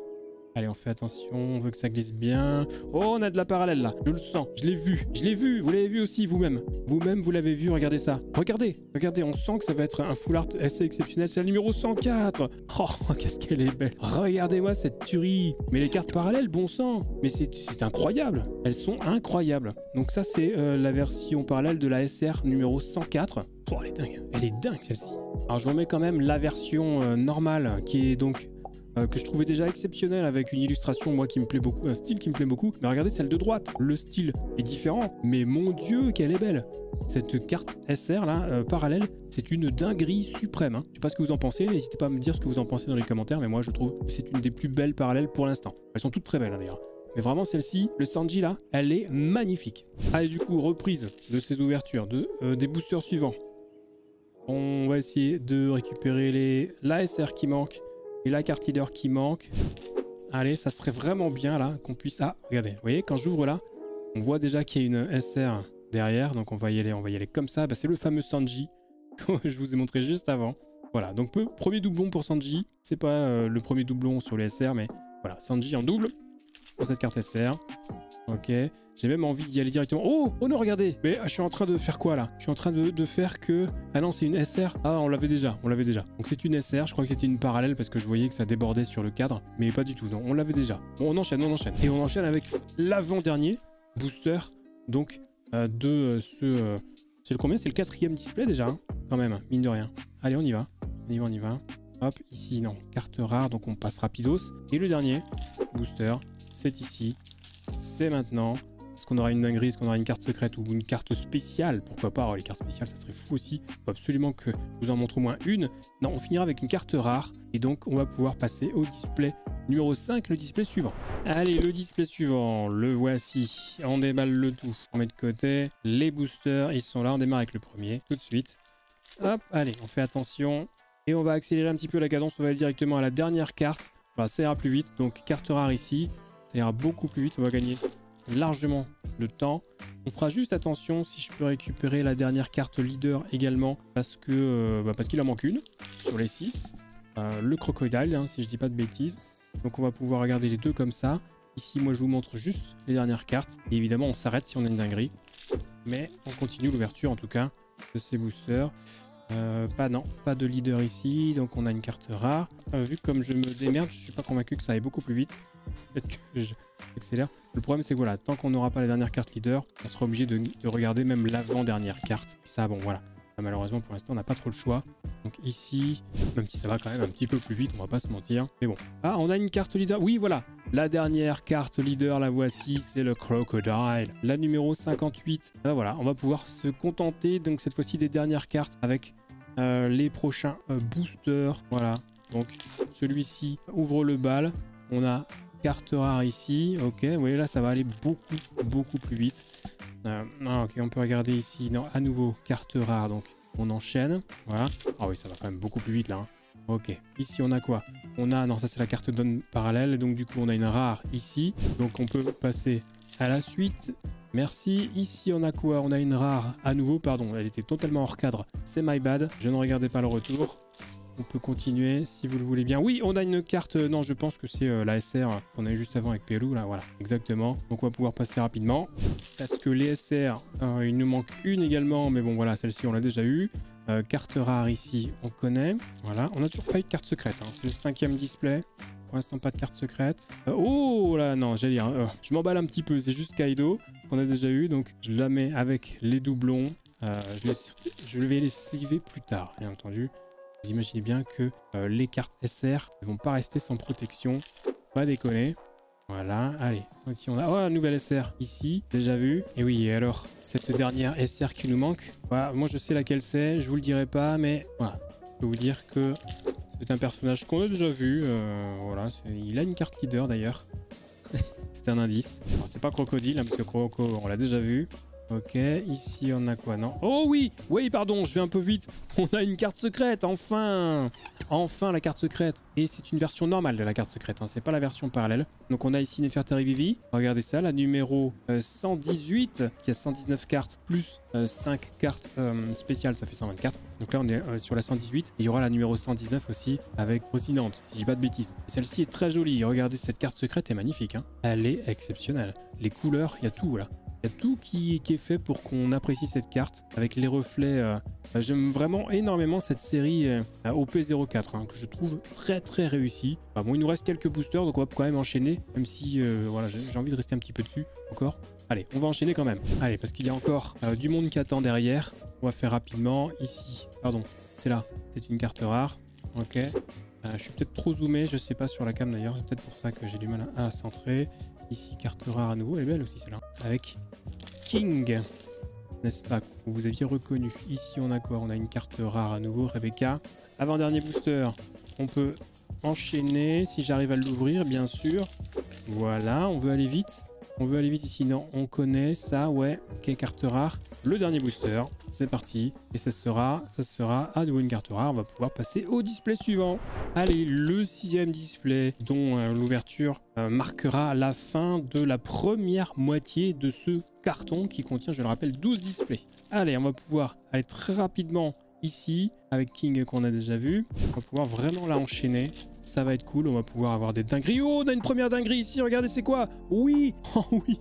Allez, on fait attention, on veut que ça glisse bien. Oh, on a de la parallèle là, je le sens, je l'ai vu, vous l'avez vu aussi vous-même. Vous-même, vous l'avez vu, regardez ça. Regardez, on sent que ça va être un full art assez exceptionnel, c'est la numéro 104. Oh, qu'est-ce qu'elle est belle. Regardez-moi cette tuerie. Mais les cartes parallèles, bon sang. Mais c'est incroyable, elles sont incroyables. Donc ça, c'est la version parallèle de la SR numéro 104. Oh, elle est dingue celle-ci. Alors je remets quand même la version normale, qui est donc... que je trouvais déjà exceptionnel avec une illustration, moi, qui me plaît beaucoup, un style qui me plaît beaucoup. Mais regardez celle de droite, le style est différent, mais mon Dieu, qu'elle est belle. Cette carte SR, là, parallèle, c'est une dinguerie suprême. Hein. Je sais pas ce que vous en pensez, n'hésitez pas à me dire ce que vous en pensez dans les commentaires, mais moi, je trouve que c'est une des plus belles parallèles pour l'instant. Elles sont toutes très belles, hein, d'ailleurs. Mais vraiment, celle-ci, le Sanji, là, elle est magnifique. Allez, du coup, reprise de ces ouvertures, des boosters suivants. On va essayer de récupérer la SR qui manque. Et la carte leader qui manque. Allez, ça serait vraiment bien là qu'on puisse... Ah, regardez, vous voyez, quand j'ouvre là, on voit déjà qu'il y a une SR derrière. Donc on va y aller comme ça. Bah, c'est le fameux Sanji que je vous ai montré juste avant. Voilà, donc premier doublon pour Sanji. C'est pas le premier doublon sur les SR, mais voilà, Sanji en double pour cette carte SR. Ok, j'ai même envie d'y aller directement. Oh, oh non, regardez. Mais je suis en train de faire quoi là? Je suis en train de faire que... Ah non, c'est une SR. Ah, on l'avait déjà. Donc c'est une SR. Je crois que c'était une parallèle parce que je voyais que ça débordait sur le cadre. Mais pas du tout, non, on l'avait déjà. Bon, on enchaîne. Et on enchaîne avec l'avant-dernier booster. Donc de ce... c'est le combien? C'est le 4e display déjà, hein, quand même, mine de rien. Allez, on y va. Hop, ici, non, carte rare, donc on passe rapidos. Et le dernier booster, c'est ici. C'est maintenant. Est-ce qu'on aura une dinguerie? Est-ce qu'on aura une carte secrète ou une carte spéciale? Pourquoi pas? Alors, les cartes spéciales, ça serait fou aussi. Il faut absolument que je vous en montre au moins une. Non, on finira avec une carte rare. Et donc, on va pouvoir passer au display numéro 5, le display suivant. Allez, le display suivant, le voici. On déballe le tout. On met de côté les boosters. Ils sont là. On démarre avec le premier tout de suite. Hop, allez, on fait attention. Et on va accélérer un petit peu la cadence. On va aller directement à la dernière carte. Voilà, ça ira plus vite. Donc, carte rare ici. Ça ira beaucoup plus vite, on va gagner largement le temps. On fera juste attention si je peux récupérer la dernière carte leader également parce qu'il en manque une sur les 6. Le Crocodile, hein, si je dis pas de bêtises. Donc on va pouvoir regarder les deux comme ça. Ici, moi je vous montre juste les dernières cartes. Et évidemment, on s'arrête si on a une dinguerie. Mais on continue l'ouverture en tout cas de ces boosters. Non, pas de leader ici, donc on a une carte rare. Vu comme je me démerde, je suis pas convaincu que ça aille beaucoup plus vite. Peut-être que j'accélère. Le problème c'est que voilà, tant qu'on n'aura pas la dernière carte leader, on sera obligé de regarder même l'avant-dernière carte. Ça bon voilà. Malheureusement pour l'instant on n'a pas trop le choix. Donc ici, même si ça va quand même un petit peu plus vite, on va pas se mentir. Mais bon. Ah, on a une carte leader. Oui voilà, la dernière carte leader, la voici, c'est le Crocodile. La numéro 58. Voilà, on va pouvoir se contenter donc cette fois-ci des dernières cartes avec les prochains boosters. Voilà, donc celui-ci ouvre le bal. On a carte rare ici. Ok, vous voyez là ça va aller beaucoup plus vite. Ok, on peut regarder ici. Non, à nouveau carte rare, donc on enchaîne. Voilà. Ah oui, ça va quand même beaucoup plus vite là. Hein. Ok, ici on a quoi? On a, non ça c'est la carte donne parallèle, donc du coup on a une rare ici. Donc on peut passer à la suite. Merci. Ici on a quoi? On a une rare à nouveau, pardon, elle était totalement hors cadre. C'est my bad, je ne regardais pas le retour. On peut continuer si vous le voulez bien. Oui, on a une carte. Non, je pense que c'est la SR qu'on a eu juste avant avec Pelou. Là, voilà, exactement. Donc, on va pouvoir passer rapidement. Parce que les SR, il nous manque une également. Mais bon, voilà, celle-ci, on l'a déjà eu. Carte rare ici, on connaît. Voilà, on a toujours pas eu de carte secrète. Hein. C'est le 5e display. Pour l'instant, pas de carte secrète. Oh là, non, j'allais dire. Je m'emballe un petit peu. C'est juste Kaido qu'on a déjà eu. Donc, je la mets avec les doublons. Je vais les CV plus tard, bien entendu. Vous imaginez bien que les cartes SR ne vont pas rester sans protection. Pas déconner. Voilà, allez. Ici on a un nouvel SR ici, déjà vu. Et oui, et alors, cette dernière SR qui nous manque. Voilà, moi je sais laquelle c'est, je vous le dirai pas, mais voilà. Je peux vous dire que c'est un personnage qu'on a déjà vu. Voilà, il a une carte leader d'ailleurs. C'est un indice. C'est pas Crocodile, hein, parce que Croco, on l'a déjà vu. Ok, ici on a quoi? Non. Oh oui, oui, pardon, je vais un peu vite. On a une carte secrète, enfin. Enfin la carte secrète. Et c'est une version normale de la carte secrète, hein. C'est pas la version parallèle. Donc on a ici Nefertari Vivi. Regardez ça, la numéro 118, qui a 119 cartes, plus 5 cartes spéciales, ça fait 124. Donc là on est sur la 118. Et il y aura la numéro 119 aussi, avec Rosinante, si je dis pas de bêtises. Celle-ci est très jolie, regardez, cette carte secrète est magnifique. Hein. Elle est exceptionnelle. Les couleurs, il y a tout là. Il y a tout qui est fait pour qu'on apprécie cette carte avec les reflets. J'aime vraiment énormément cette série OP04 hein, que je trouve très réussie. Bon, il nous reste quelques boosters donc on va quand même enchaîner même si voilà, j'ai envie de rester un petit peu dessus encore. Allez, on va enchaîner quand même. Allez, parce qu'il y a encore du monde qui attend derrière. On va faire rapidement. Ici, pardon, c'est là. C'est une carte rare. Ok. Je suis peut-être trop zoomé, je sais pas sur la cam d'ailleurs. C'est peut-être pour ça que j'ai du mal à centrer. Ici, carte rare à nouveau. Elle est belle aussi celle-là. Avec King, n'est-ce pas? Vous aviez reconnu. Ici, on a quoi? On a une carte rare à nouveau. Rebecca. Avant-dernier booster. On peut enchaîner si j'arrive à l'ouvrir, bien sûr. Voilà, on veut aller vite. On veut aller vite ici. Non, on connaît ça. Ouais, ok, carte rare. Le dernier booster. C'est parti. Et ça sera à nouveau une carte rare. On va pouvoir passer au display suivant. Allez, le 6e display dont l'ouverture marquera la fin de la première moitié de ce carton qui contient, je le rappelle, 12 displays. Allez, on va pouvoir aller très rapidement ici avec King qu'on a déjà vu. On va pouvoir vraiment la enchaîner. Ça va être cool, on va pouvoir avoir des dingueries. Oh, on a une première dinguerie ici, regardez, c'est quoi? Oui, oh oui,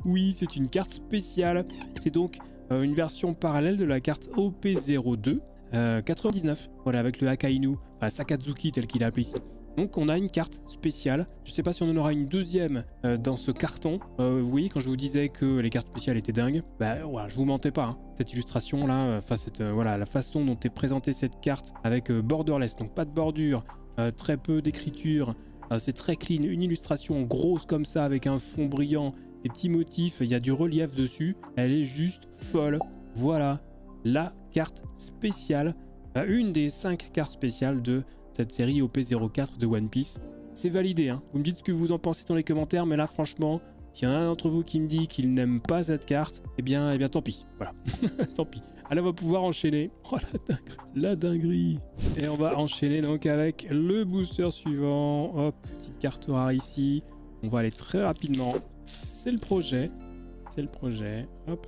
oui, c'est une carte spéciale. C'est donc une version parallèle de la carte OP02 99. Voilà, avec le Akainu, enfin Sakazuki tel qu'il est appelé ici. Donc on a une carte spéciale. Je sais pas si on en aura une deuxième dans ce carton. Oui, quand je vous disais que les cartes spéciales étaient dingues, bah voilà, je vous mentais pas. Hein. Cette illustration là, enfin voilà, la façon dont est présentée cette carte avec borderless, donc pas de bordure, très peu d'écriture, c'est très clean, une illustration grosse comme ça avec un fond brillant, des petits motifs, il y a du relief dessus. Elle est juste folle. Voilà, la carte spéciale, une des 5 cartes spéciales de cette série OP04 de One Piece. C'est validé, hein. Vous me dites ce que vous en pensez dans les commentaires, mais là franchement, s'il y en a un d'entre vous qui me dit qu'il n'aime pas cette carte, eh bien tant pis, voilà. Tant pis. Allez, on va pouvoir enchaîner. Oh la dinguerie. Et on va enchaîner donc avec le booster suivant. Hop, petite carte rare ici. On va aller très rapidement. C'est le projet. C'est le projet. Hop,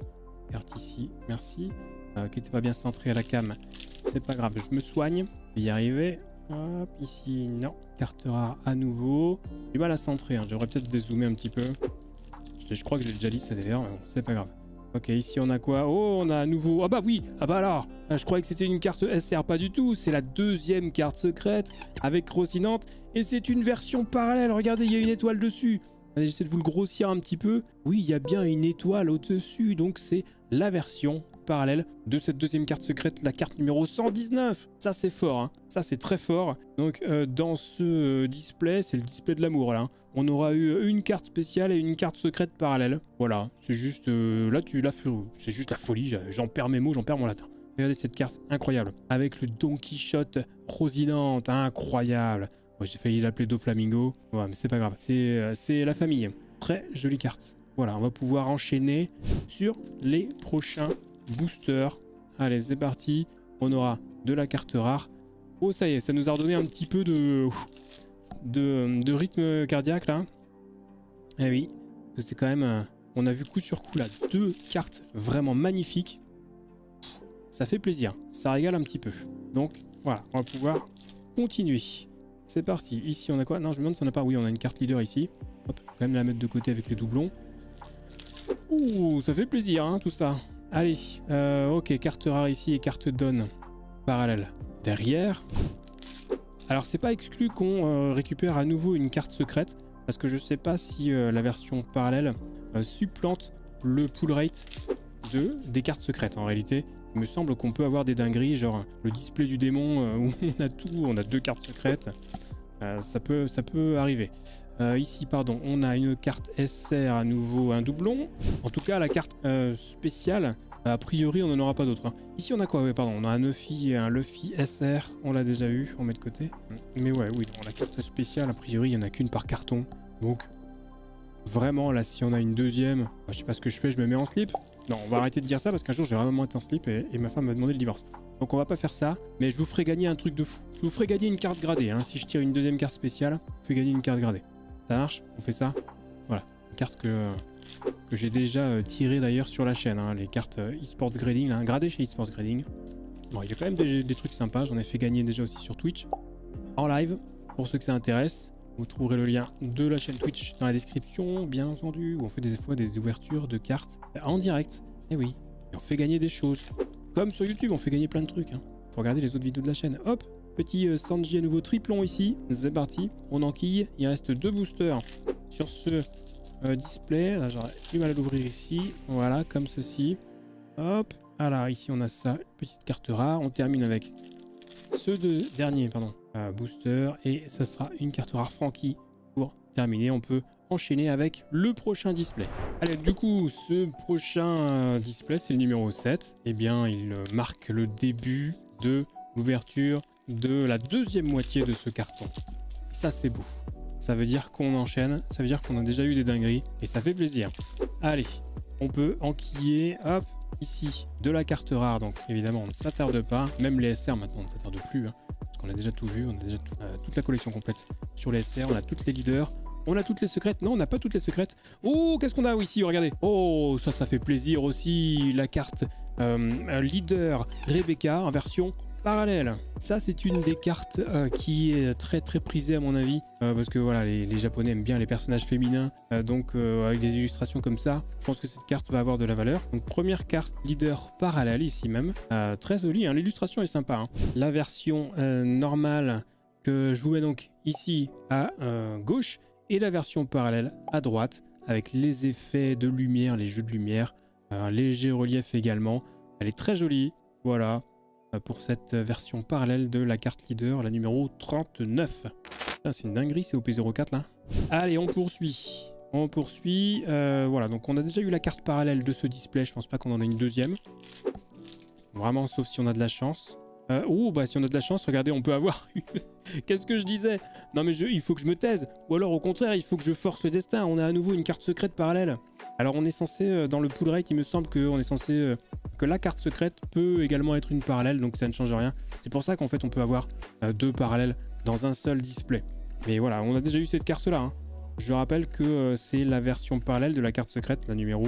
carte ici, merci. Qui n'était pas bien centré à la cam. C'est pas grave, je me soigne. Je vais y arriver. Hop, ici, non. Carte rare à nouveau. J'ai du mal à centrer, hein. J'aurais peut-être dézoomer un petit peu. Je crois que j'ai déjà dit ça d'ailleurs, mais bon, c'est pas grave. Ok, ici on a quoi? Oh, on a à nouveau... Ah bah oui, ah bah alors, je croyais que c'était une carte SR, pas du tout. C'est la deuxième carte secrète avec Rocinante. Et c'est une version parallèle, regardez, il y a une étoile dessus. J'essaie de vous le grossir un petit peu. Oui, il y a bien une étoile au-dessus, donc c'est la version parallèle de cette deuxième carte secrète, la carte numéro 119. Ça c'est fort, hein. Ça c'est très fort. Donc dans ce display, c'est le display de l'amour là. On aura eu une carte spéciale et une carte secrète parallèle. Voilà, c'est juste là c'est juste la folie. J'en perds mes mots, j'en perds mon latin. Regardez cette carte incroyable avec le Don Quichotte Rocinante, incroyable. Moi j'ai failli l'appeler Doflamingo. Ouais, mais c'est pas grave. C'est la famille. Très jolie carte. Voilà, on va pouvoir enchaîner sur les prochains boosters. Allez, c'est parti. On aura de la carte rare. Oh, ça y est, ça nous a redonné un petit peu de rythme cardiaque là. Eh oui, c'est quand même... on a vu coup sur coup là 2 cartes vraiment magnifiques. Ça fait plaisir, ça régale un petit peu. Donc voilà, on va pouvoir continuer. C'est parti. Ici on a quoi? Non, je me demande si on n'a pas... Oui, on a une carte leader ici. Hop, je vais quand même la mettre de côté avec les doublons. Ouh, ça fait plaisir hein, tout ça. Allez, ok, carte rare ici et carte donne parallèle derrière. Alors c'est pas exclu qu'on récupère à nouveau une carte secrète, parce que je sais pas si la version parallèle supplante le pull rate des cartes secrètes. En réalité, il me semble qu'on peut avoir des dingueries, genre le display du démon où on a tout, on a 2 cartes secrètes. Ça peut arriver. Ici, pardon, on a une carte SR à nouveau, un doublon. En tout cas, la carte spéciale, a priori, on n'en aura pas d'autres. Hein. Ici, on a quoi? Ouais, pardon, on a un Luffy SR, on l'a déjà eu, on met de côté. Mais ouais, oui, bon, la carte spéciale, a priori, il n'y en a qu'une par carton. Donc, vraiment, là, si on a une deuxième, je sais pas ce que je fais, je me mets en slip. Non, on va arrêter de dire ça parce qu'un jour, j'ai vraiment été en slip et ma femme m'a demandé le divorce. Donc, on va pas faire ça, mais je vous ferai gagner un truc de fou. Je vous ferai gagner une carte gradée. Hein. Si je tire une deuxième carte spéciale, je vous fais gagner une carte gradée. Ça marche? On fait ça? Voilà, une carte que j'ai déjà tirée d'ailleurs sur la chaîne. Hein. Les cartes eSports Grading, là, gradées chez eSports Grading. Bon, il y a quand même des trucs sympas. J'en ai fait gagner déjà aussi sur Twitch. En live, pour ceux que ça intéresse. Vous trouverez le lien de la chaîne Twitch dans la description, bien entendu, où on fait des fois des ouvertures de cartes en direct. Et oui, et on fait gagner des choses. Comme sur YouTube, on fait gagner plein de trucs. Hein. Faut regarder les autres vidéos de la chaîne. Hop, petit Sanji à nouveau triplon ici. C'est parti, on enquille. Il reste 2 boosters sur ce display. Là, j'aurais du mal à l'ouvrir ici. Voilà, comme ceci. Hop, alors ici on a ça, petite carte rare. On termine avec ce dernier, pardon. Booster et ça sera une carte rare Franky pour terminer. On peut enchaîner avec le prochain display. Allez, du coup, ce prochain display, c'est le numéro 7. Eh bien, il marque le début de l'ouverture de la deuxième moitié de ce carton. Ça, c'est beau. Ça veut dire qu'on enchaîne, ça veut dire qu'on a déjà eu des dingueries et ça fait plaisir. Allez, on peut enquiller, hop, ici, de la carte rare. Donc, évidemment, on ne s'attarde pas. Même les SR, maintenant, on ne s'attarde plus. Hein. On a déjà tout vu, on a déjà toute la collection complète sur les SR, on a toutes les leaders, on a toutes les secrètes. Non, on n'a pas toutes les secrètes. Oh, qu'est-ce qu'on a ici? Regardez. Oh, ça fait plaisir aussi. La carte leader Rebecca en version parallèle. Ça, c'est une des cartes qui est très très prisée à mon avis, parce que voilà, les Japonais aiment bien les personnages féminins, donc avec des illustrations comme ça, je pense que cette carte va avoir de la valeur. Donc première carte leader parallèle ici même, très jolie, hein, l'illustration est sympa. Hein. La version normale que je vous mets donc ici à gauche et la version parallèle à droite avec les effets de lumière, les jeux de lumière, un léger relief également. Elle est très jolie, voilà. Pour cette version parallèle de la carte leader, la numéro 39. C'est une dinguerie, c'est OP04 là. Allez, on poursuit. On poursuit. Voilà, donc on a déjà eu la carte parallèle de ce display. Je pense pas qu'on en ait une deuxième. Vraiment, sauf si on a de la chance. Oh, bah si on a de la chance, regardez, on peut avoir... Qu'est-ce que je disais? Non mais il faut que je me taise. Ou alors au contraire, il faut que je force le destin. On a à nouveau une carte secrète parallèle. Alors on est censé, dans le pull rate, il me semble qu'on est censé... que la carte secrète peut également être une parallèle, donc ça ne change rien. C'est pour ça qu'en fait on peut avoir 2 parallèles dans un seul display. Mais voilà, on a déjà eu cette carte là. Hein. Je rappelle que c'est la version parallèle de la carte secrète, la numéro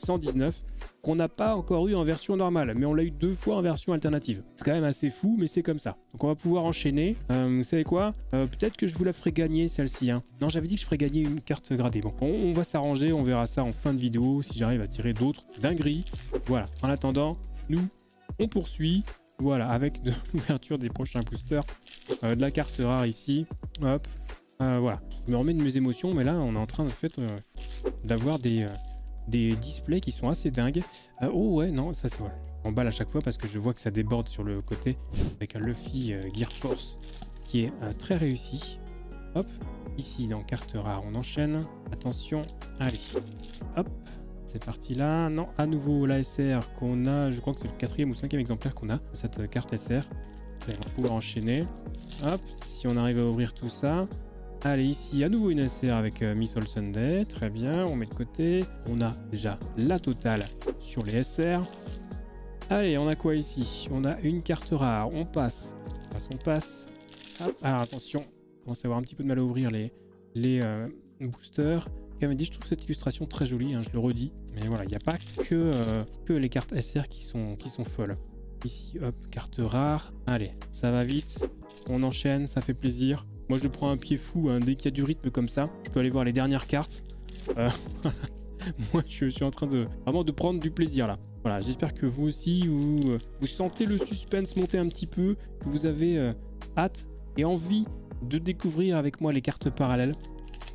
119 qu'on n'a pas encore eu en version normale, mais on l'a eu 2 fois en version alternative. C'est quand même assez fou, mais c'est comme ça. Donc on va pouvoir enchaîner. Vous savez quoi, peut-être que je vous la ferai gagner celle-ci. Hein. Non, j'avais dit que je ferais gagner une carte gradée. Bon, on va s'arranger, on verra ça en fin de vidéo, si j'arrive à tirer d'autres dingueries. Voilà, en attendant, nous, on poursuit. Voilà, avec de l'ouverture des prochains boosters. De la carte rare ici. Hop, voilà. Je me remets de mes émotions, mais là, on est en train de fait d'avoir des displays qui sont assez dingues. Oh ouais, non, ça c'est voilà. On balle à chaque fois parce que je vois que ça déborde sur le côté avec un Luffy Gear Force qui est très réussi. Hop, ici dans carte rare, on enchaîne. Attention, allez, hop, c'est parti là. Non, à nouveau la SR qu'on a, je crois que c'est le 4e ou 5e exemplaire qu'on a de cette carte SR. Allez, on va pouvoir enchaîner. Hop, si on arrive à ouvrir tout ça. Allez, ici, à nouveau une SR avec Miss All Sunday. Très bien, on met de côté. On a déjà la totale sur les SR. Allez, on a quoi ici? On a une carte rare. On passe. On passe. Hop. Alors, attention. On commence à avoir un petit peu de mal à ouvrir les boosters. Cavendish, je trouve cette illustration très jolie, hein, je le redis. Mais voilà, il n'y a pas que les cartes SR qui sont folles. Ici, hop, carte rare. Allez, ça va vite. On enchaîne, ça fait plaisir. Moi je prends un pied fou hein, dès qu'il y a du rythme comme ça. Je peux aller voir les dernières cartes. Moi je suis en train de vraiment de prendre du plaisir là. Voilà, j'espère que vous aussi vous sentez le suspense monter un petit peu, que vous avez hâte et envie de découvrir avec moi les cartes parallèles.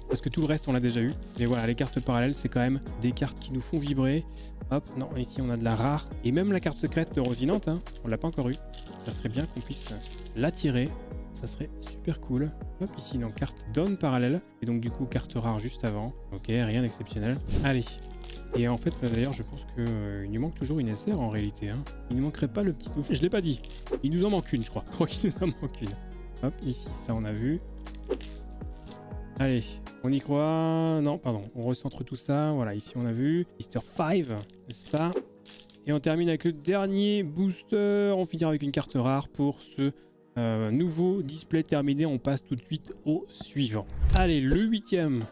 Parce que tout le reste on l'a déjà eu. Mais voilà, les cartes parallèles c'est quand même des cartes qui nous font vibrer. Hop, non, ici on a de la rare. Et même la carte secrète de Rosinante, hein, on l'a pas encore eu. Ça serait bien qu'on puisse la tirer. Ça serait super cool. Hop, ici, dans carte donne parallèle. Et donc, du coup, carte rare juste avant. Ok, rien d'exceptionnel. Allez. Et en fait, d'ailleurs, je pense qu'il nous manque toujours une SR en réalité. Hein. Il ne manquerait pas le petit dauphin. Je l'ai pas dit. Il nous en manque une, je crois. Je crois qu'il nous en manque une. Hop, ici, ça, on a vu. Allez, on y croit. Non, pardon. On recentre tout ça. Voilà, ici, on a vu. Mister 5, n'est-ce pas? Et on termine avec le dernier booster. On finira avec une carte rare pour ce... nouveau display terminé, on passe tout de suite au suivant. Allez, le huitième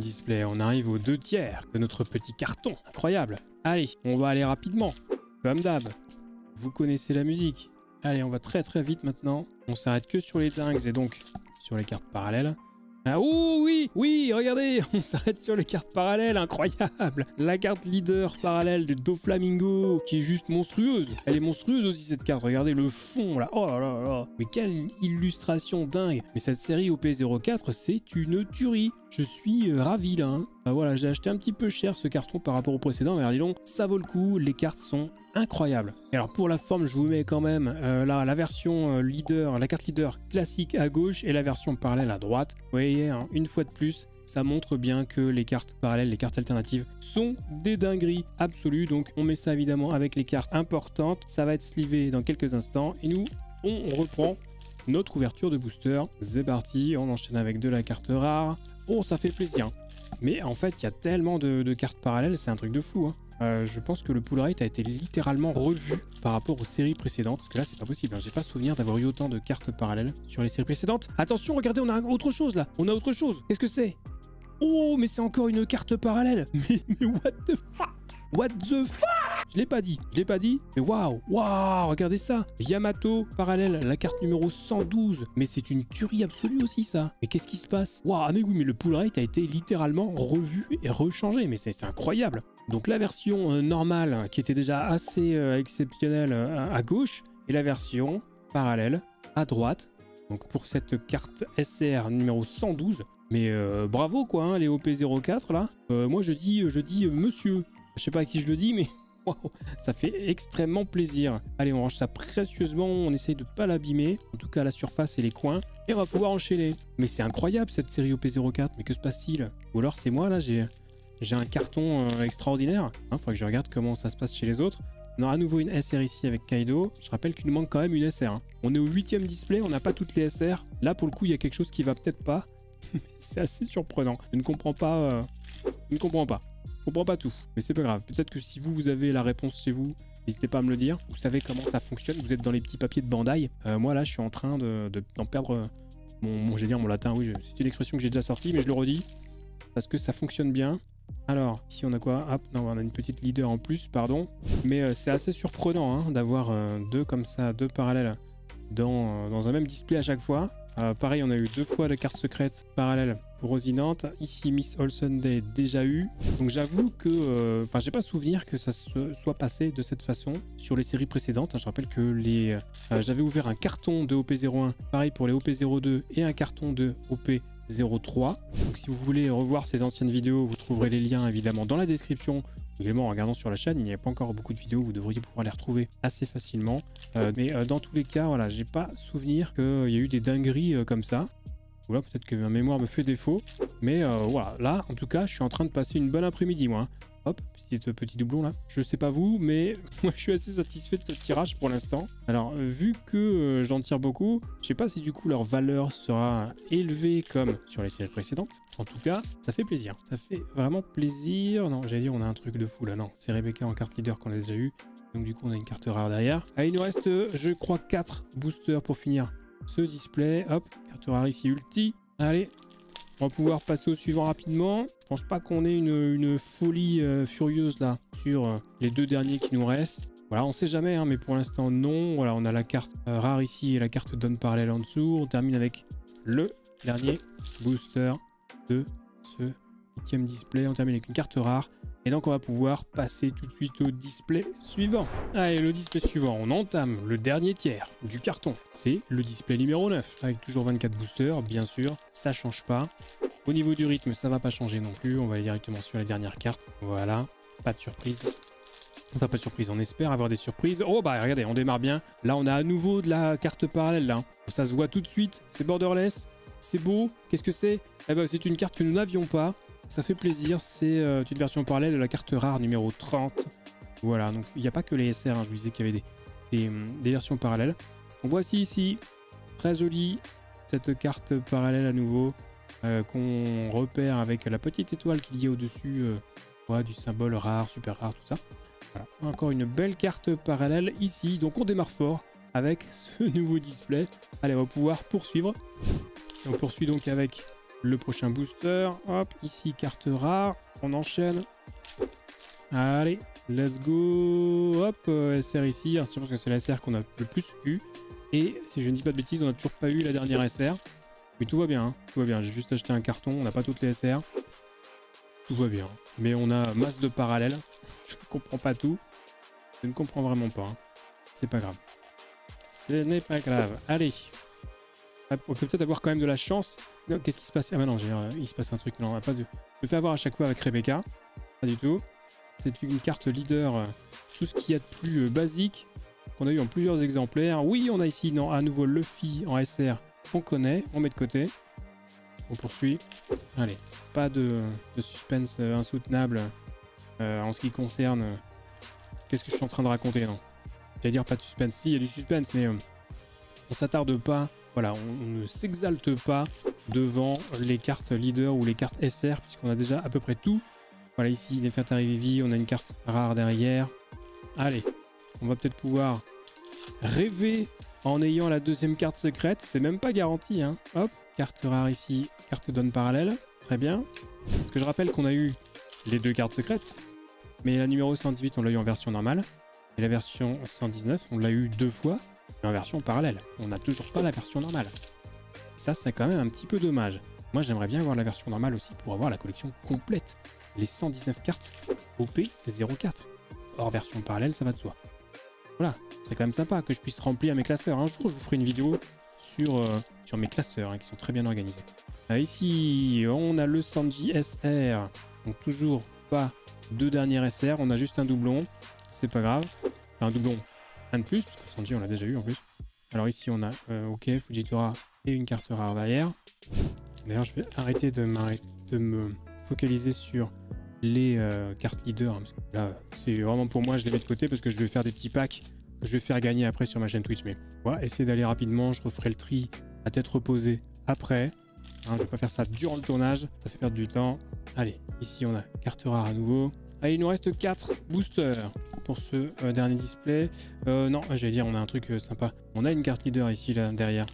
display, on arrive aux 2 tiers de notre petit carton. Incroyable. Allez, on va aller rapidement, comme d'hab. Vous connaissez la musique. Allez, on va très vite maintenant. On s'arrête que sur les dingues et donc sur les cartes parallèles. Ah, oh oui, oui, regardez, on s'arrête sur les cartes parallèles, incroyable. La carte leader parallèle de Doflamingo, qui est juste monstrueuse. Elle est monstrueuse aussi cette carte, regardez le fond là, oh là là là. Mais quelle illustration dingue. Mais cette série OP04, c'est une tuerie. Je suis ravi là. Hein. Voilà, j'ai acheté un petit peu cher ce carton par rapport au précédent, mais alors dis donc, ça vaut le coup, les cartes sont incroyables. Et alors pour la forme, je vous mets quand même la version leader, la carte leader classique à gauche et la version parallèle à droite. Vous voyez, hein, une fois de plus, ça montre bien que les cartes parallèles, les cartes alternatives sont des dingueries absolues. Donc on met ça évidemment avec les cartes importantes. Ça va être slivé dans quelques instants et nous, on reprend notre ouverture de booster. C'est parti, on enchaîne avec de la carte rare. Oh, ça fait plaisir. Mais en fait, il y a tellement de cartes parallèles, c'est un truc de fou. Hein. Je pense que le pull rate a été littéralement revu par rapport aux séries précédentes. Parce que là, c'est pas possible. Hein. J'ai pas souvenir d'avoir eu autant de cartes parallèles sur les séries précédentes. Attention, regardez, on a autre chose là. On a autre chose. Qu'est-ce que c'est? Oh, mais c'est encore une carte parallèle. Mais what the fuck? What the fuck? Je l'ai pas dit, mais waouh, regardez ça. Yamato, parallèle, la carte numéro 112. Mais c'est une tuerie absolue aussi ça. Mais qu'est-ce qui se passe? Waouh, mais oui, mais le pull rate a été littéralement revu et rechangé, mais c'est incroyable. Donc la version normale, qui était déjà assez exceptionnelle à gauche, et la version parallèle à droite. Donc pour cette carte SR numéro 112, mais bravo quoi, hein, les OP04 là. Moi je dis monsieur. Je sais pas à qui je le dis, mais wow, ça fait extrêmement plaisir. Allez, on range ça précieusement, on essaye de pas l'abîmer. En tout cas, la surface et les coins. Et on va pouvoir enchaîner. Mais c'est incroyable cette série OP04, mais que se passe-t-il? Ou alors c'est moi là, j'ai un carton extraordinaire. Hein, faudrait que je regarde comment ça se passe chez les autres. On aura à nouveau une SR ici avec Kaido. Je rappelle qu'il nous manque quand même une SR. Hein. On est au 8e display, on n'a pas toutes les SR. Là, pour le coup, il y a quelque chose qui va peut-être pas. C'est assez surprenant. Je ne comprends pas. Je ne comprends pas. Je comprends pas tout, mais c'est pas grave. Peut-être que si vous avez la réponse chez vous, n'hésitez pas à me le dire. Vous savez comment ça fonctionne, vous êtes dans les petits papiers de Bandai. Moi là, je suis en train d'en perdre mon latin. Oui, c'est une expression que j'ai déjà sortie, mais je le redis parce que ça fonctionne bien. Alors, ici on a quoi? Hop, non, on a une petite leader en plus, pardon. Mais c'est assez surprenant hein, d'avoir deux comme ça, deux parallèles dans un même display à chaque fois. Pareil, on a eu 2 fois la carte secrète parallèle pour Rosinante. Ici, Miss All Sunday, déjà eu. Donc j'avoue que... Enfin, j'ai pas souvenir que ça se soit passé de cette façon sur les séries précédentes. Je rappelle que j'avais ouvert un carton de OP01, pareil pour les OP02 et un carton de OP03. Donc si vous voulez revoir ces anciennes vidéos, vous trouverez les liens évidemment dans la description. Également en regardant sur la chaîne, il n'y a pas encore beaucoup de vidéos, vous devriez pouvoir les retrouver assez facilement. Mais dans tous les cas, voilà, j'ai pas souvenir qu'il y a eu des dingueries comme ça. Voilà, peut-être que ma mémoire me fait défaut. Mais voilà, là, en tout cas, je suis en train de passer une bonne après-midi, moi. Hein. Hop, petit doublon là. Je sais pas vous, mais moi je suis assez satisfait de ce tirage pour l'instant. Alors, vu que j'en tire beaucoup, je sais pas si du coup leur valeur sera élevée comme sur les séries précédentes. En tout cas, ça fait plaisir. Ça fait vraiment plaisir. Non, j'allais dire on a un truc de fou là. Non, c'est Rebecca en carte leader qu'on a déjà eu. Donc du coup, on a une carte rare derrière. Allez, il nous reste, je crois, 4 boosters pour finir ce display. Hop, carte rare ici, ulti. Allez. On va pouvoir passer au suivant rapidement. Je pense pas qu'on ait une folie furieuse là sur les 2 derniers qui nous restent. Voilà, on sait jamais, hein, mais pour l'instant non. Voilà, on a la carte rare ici et la carte donne parallèle en dessous. On termine avec le dernier booster de ce 8e display. On termine avec une carte rare. Et donc on va pouvoir passer tout de suite au display suivant. Allez, le display suivant, on entame le dernier tiers du carton. C'est le display numéro 9, avec toujours 24 boosters, bien sûr, ça change pas. Au niveau du rythme, ça va pas changer non plus, on va aller directement sur la dernière carte. Voilà, pas de surprise. Enfin, pas de surprise, on espère avoir des surprises. Oh bah regardez, on démarre bien. Là, on a à nouveau de la carte parallèle, là. Ça se voit tout de suite, c'est borderless, c'est beau. Qu'est-ce que c'est? Eh ben, c'est une carte que nous n'avions pas. Ça fait plaisir, c'est une version parallèle de la carte rare numéro 30. Voilà, donc il n'y a pas que les SR, hein, je vous disais qu'il y avait des versions parallèles. Donc voici ici, très jolie, cette carte parallèle à nouveau, qu'on repère avec la petite étoile qu'il y a au-dessus du symbole rare, super rare, tout ça. Voilà, encore une belle carte parallèle ici, donc on démarre fort avec ce nouveau display. Allez, on va pouvoir poursuivre. Et on poursuit donc avec... le prochain booster, hop, ici carte rare, on enchaîne. Allez, let's go. Hop, SR ici, je pense que c'est la SR qu'on a le plus eu. Et si je ne dis pas de bêtises, on n'a toujours pas eu la dernière SR. Mais tout va bien, hein. Tout va bien. J'ai juste acheté un carton, on n'a pas toutes les SR. Tout va bien. Mais on a masse de parallèles. Je ne comprends pas tout. Je ne comprends vraiment pas. Hein. C'est pas grave. Ce n'est pas grave. Allez. On peut peut-être avoir quand même de la chance. Qu'est-ce qui se passe? Ah bah non, il se passe un truc. Non, pas de... Je me fais avoir à chaque fois avec Rebecca. Pas du tout. C'est une carte leader. Tout ce qu'il y a de plus basique. Qu'on a eu en plusieurs exemplaires. Oui, on a ici à nouveau Luffy en SR. On connaît. On met de côté. On poursuit. Allez. Pas de suspense insoutenable en ce qui concerne... Qu'est-ce que je suis en train de raconter? Non. J'allais dire pas de suspense. Si, il y a du suspense, mais on s'attarde pas. Voilà, on ne s'exalte pas devant les cartes leader ou les cartes SR, puisqu'on a déjà à peu près tout. Voilà, ici, les Fatari Vivi, on a une carte rare derrière. Allez, on va peut-être pouvoir rêver en ayant la deuxième carte secrète. C'est même pas garanti, hein. Hop, carte rare ici, carte donne parallèle. Très bien. Parce que je rappelle qu'on a eu les 2 cartes secrètes, mais la numéro 118, on l'a eu en version normale. Et la version 119, on l'a eu 2 fois. En version parallèle, on n'a toujours pas la version normale. Ça, c'est quand même un petit peu dommage. Moi, j'aimerais bien avoir la version normale aussi pour avoir la collection complète. Les 119 cartes OP04. Hors version parallèle, ça va de soi. Voilà, ce serait quand même sympa que je puisse remplir mes classeurs. Un jour, je vous ferai une vidéo sur mes classeurs qui sont très bien organisés. Ici, on a le Sanji SR. Donc toujours pas 2 dernières SR, on a juste un doublon. C'est pas grave. Enfin, un doublon. Un de plus, parce que Sanji on l'a déjà eu en plus. Alors ici on a OK, Fujitora et une carte rare derrière. D'ailleurs je vais arrêter de me focaliser sur les cartes leader. Hein, parce que là c'est vraiment pour moi, je les mets de côté parce que je vais faire des petits packs que je vais faire gagner après sur ma chaîne Twitch. Mais voilà, essayer d'aller rapidement, je referai le tri à tête reposée après. Hein, je vais pas faire ça durant le tournage, ça fait perdre du temps. Allez, ici on a carte rare à nouveau. Allez, il nous reste 4 boosters pour ce dernier display. Non, j'allais dire, on a un truc sympa. On a une carte leader ici, là, derrière.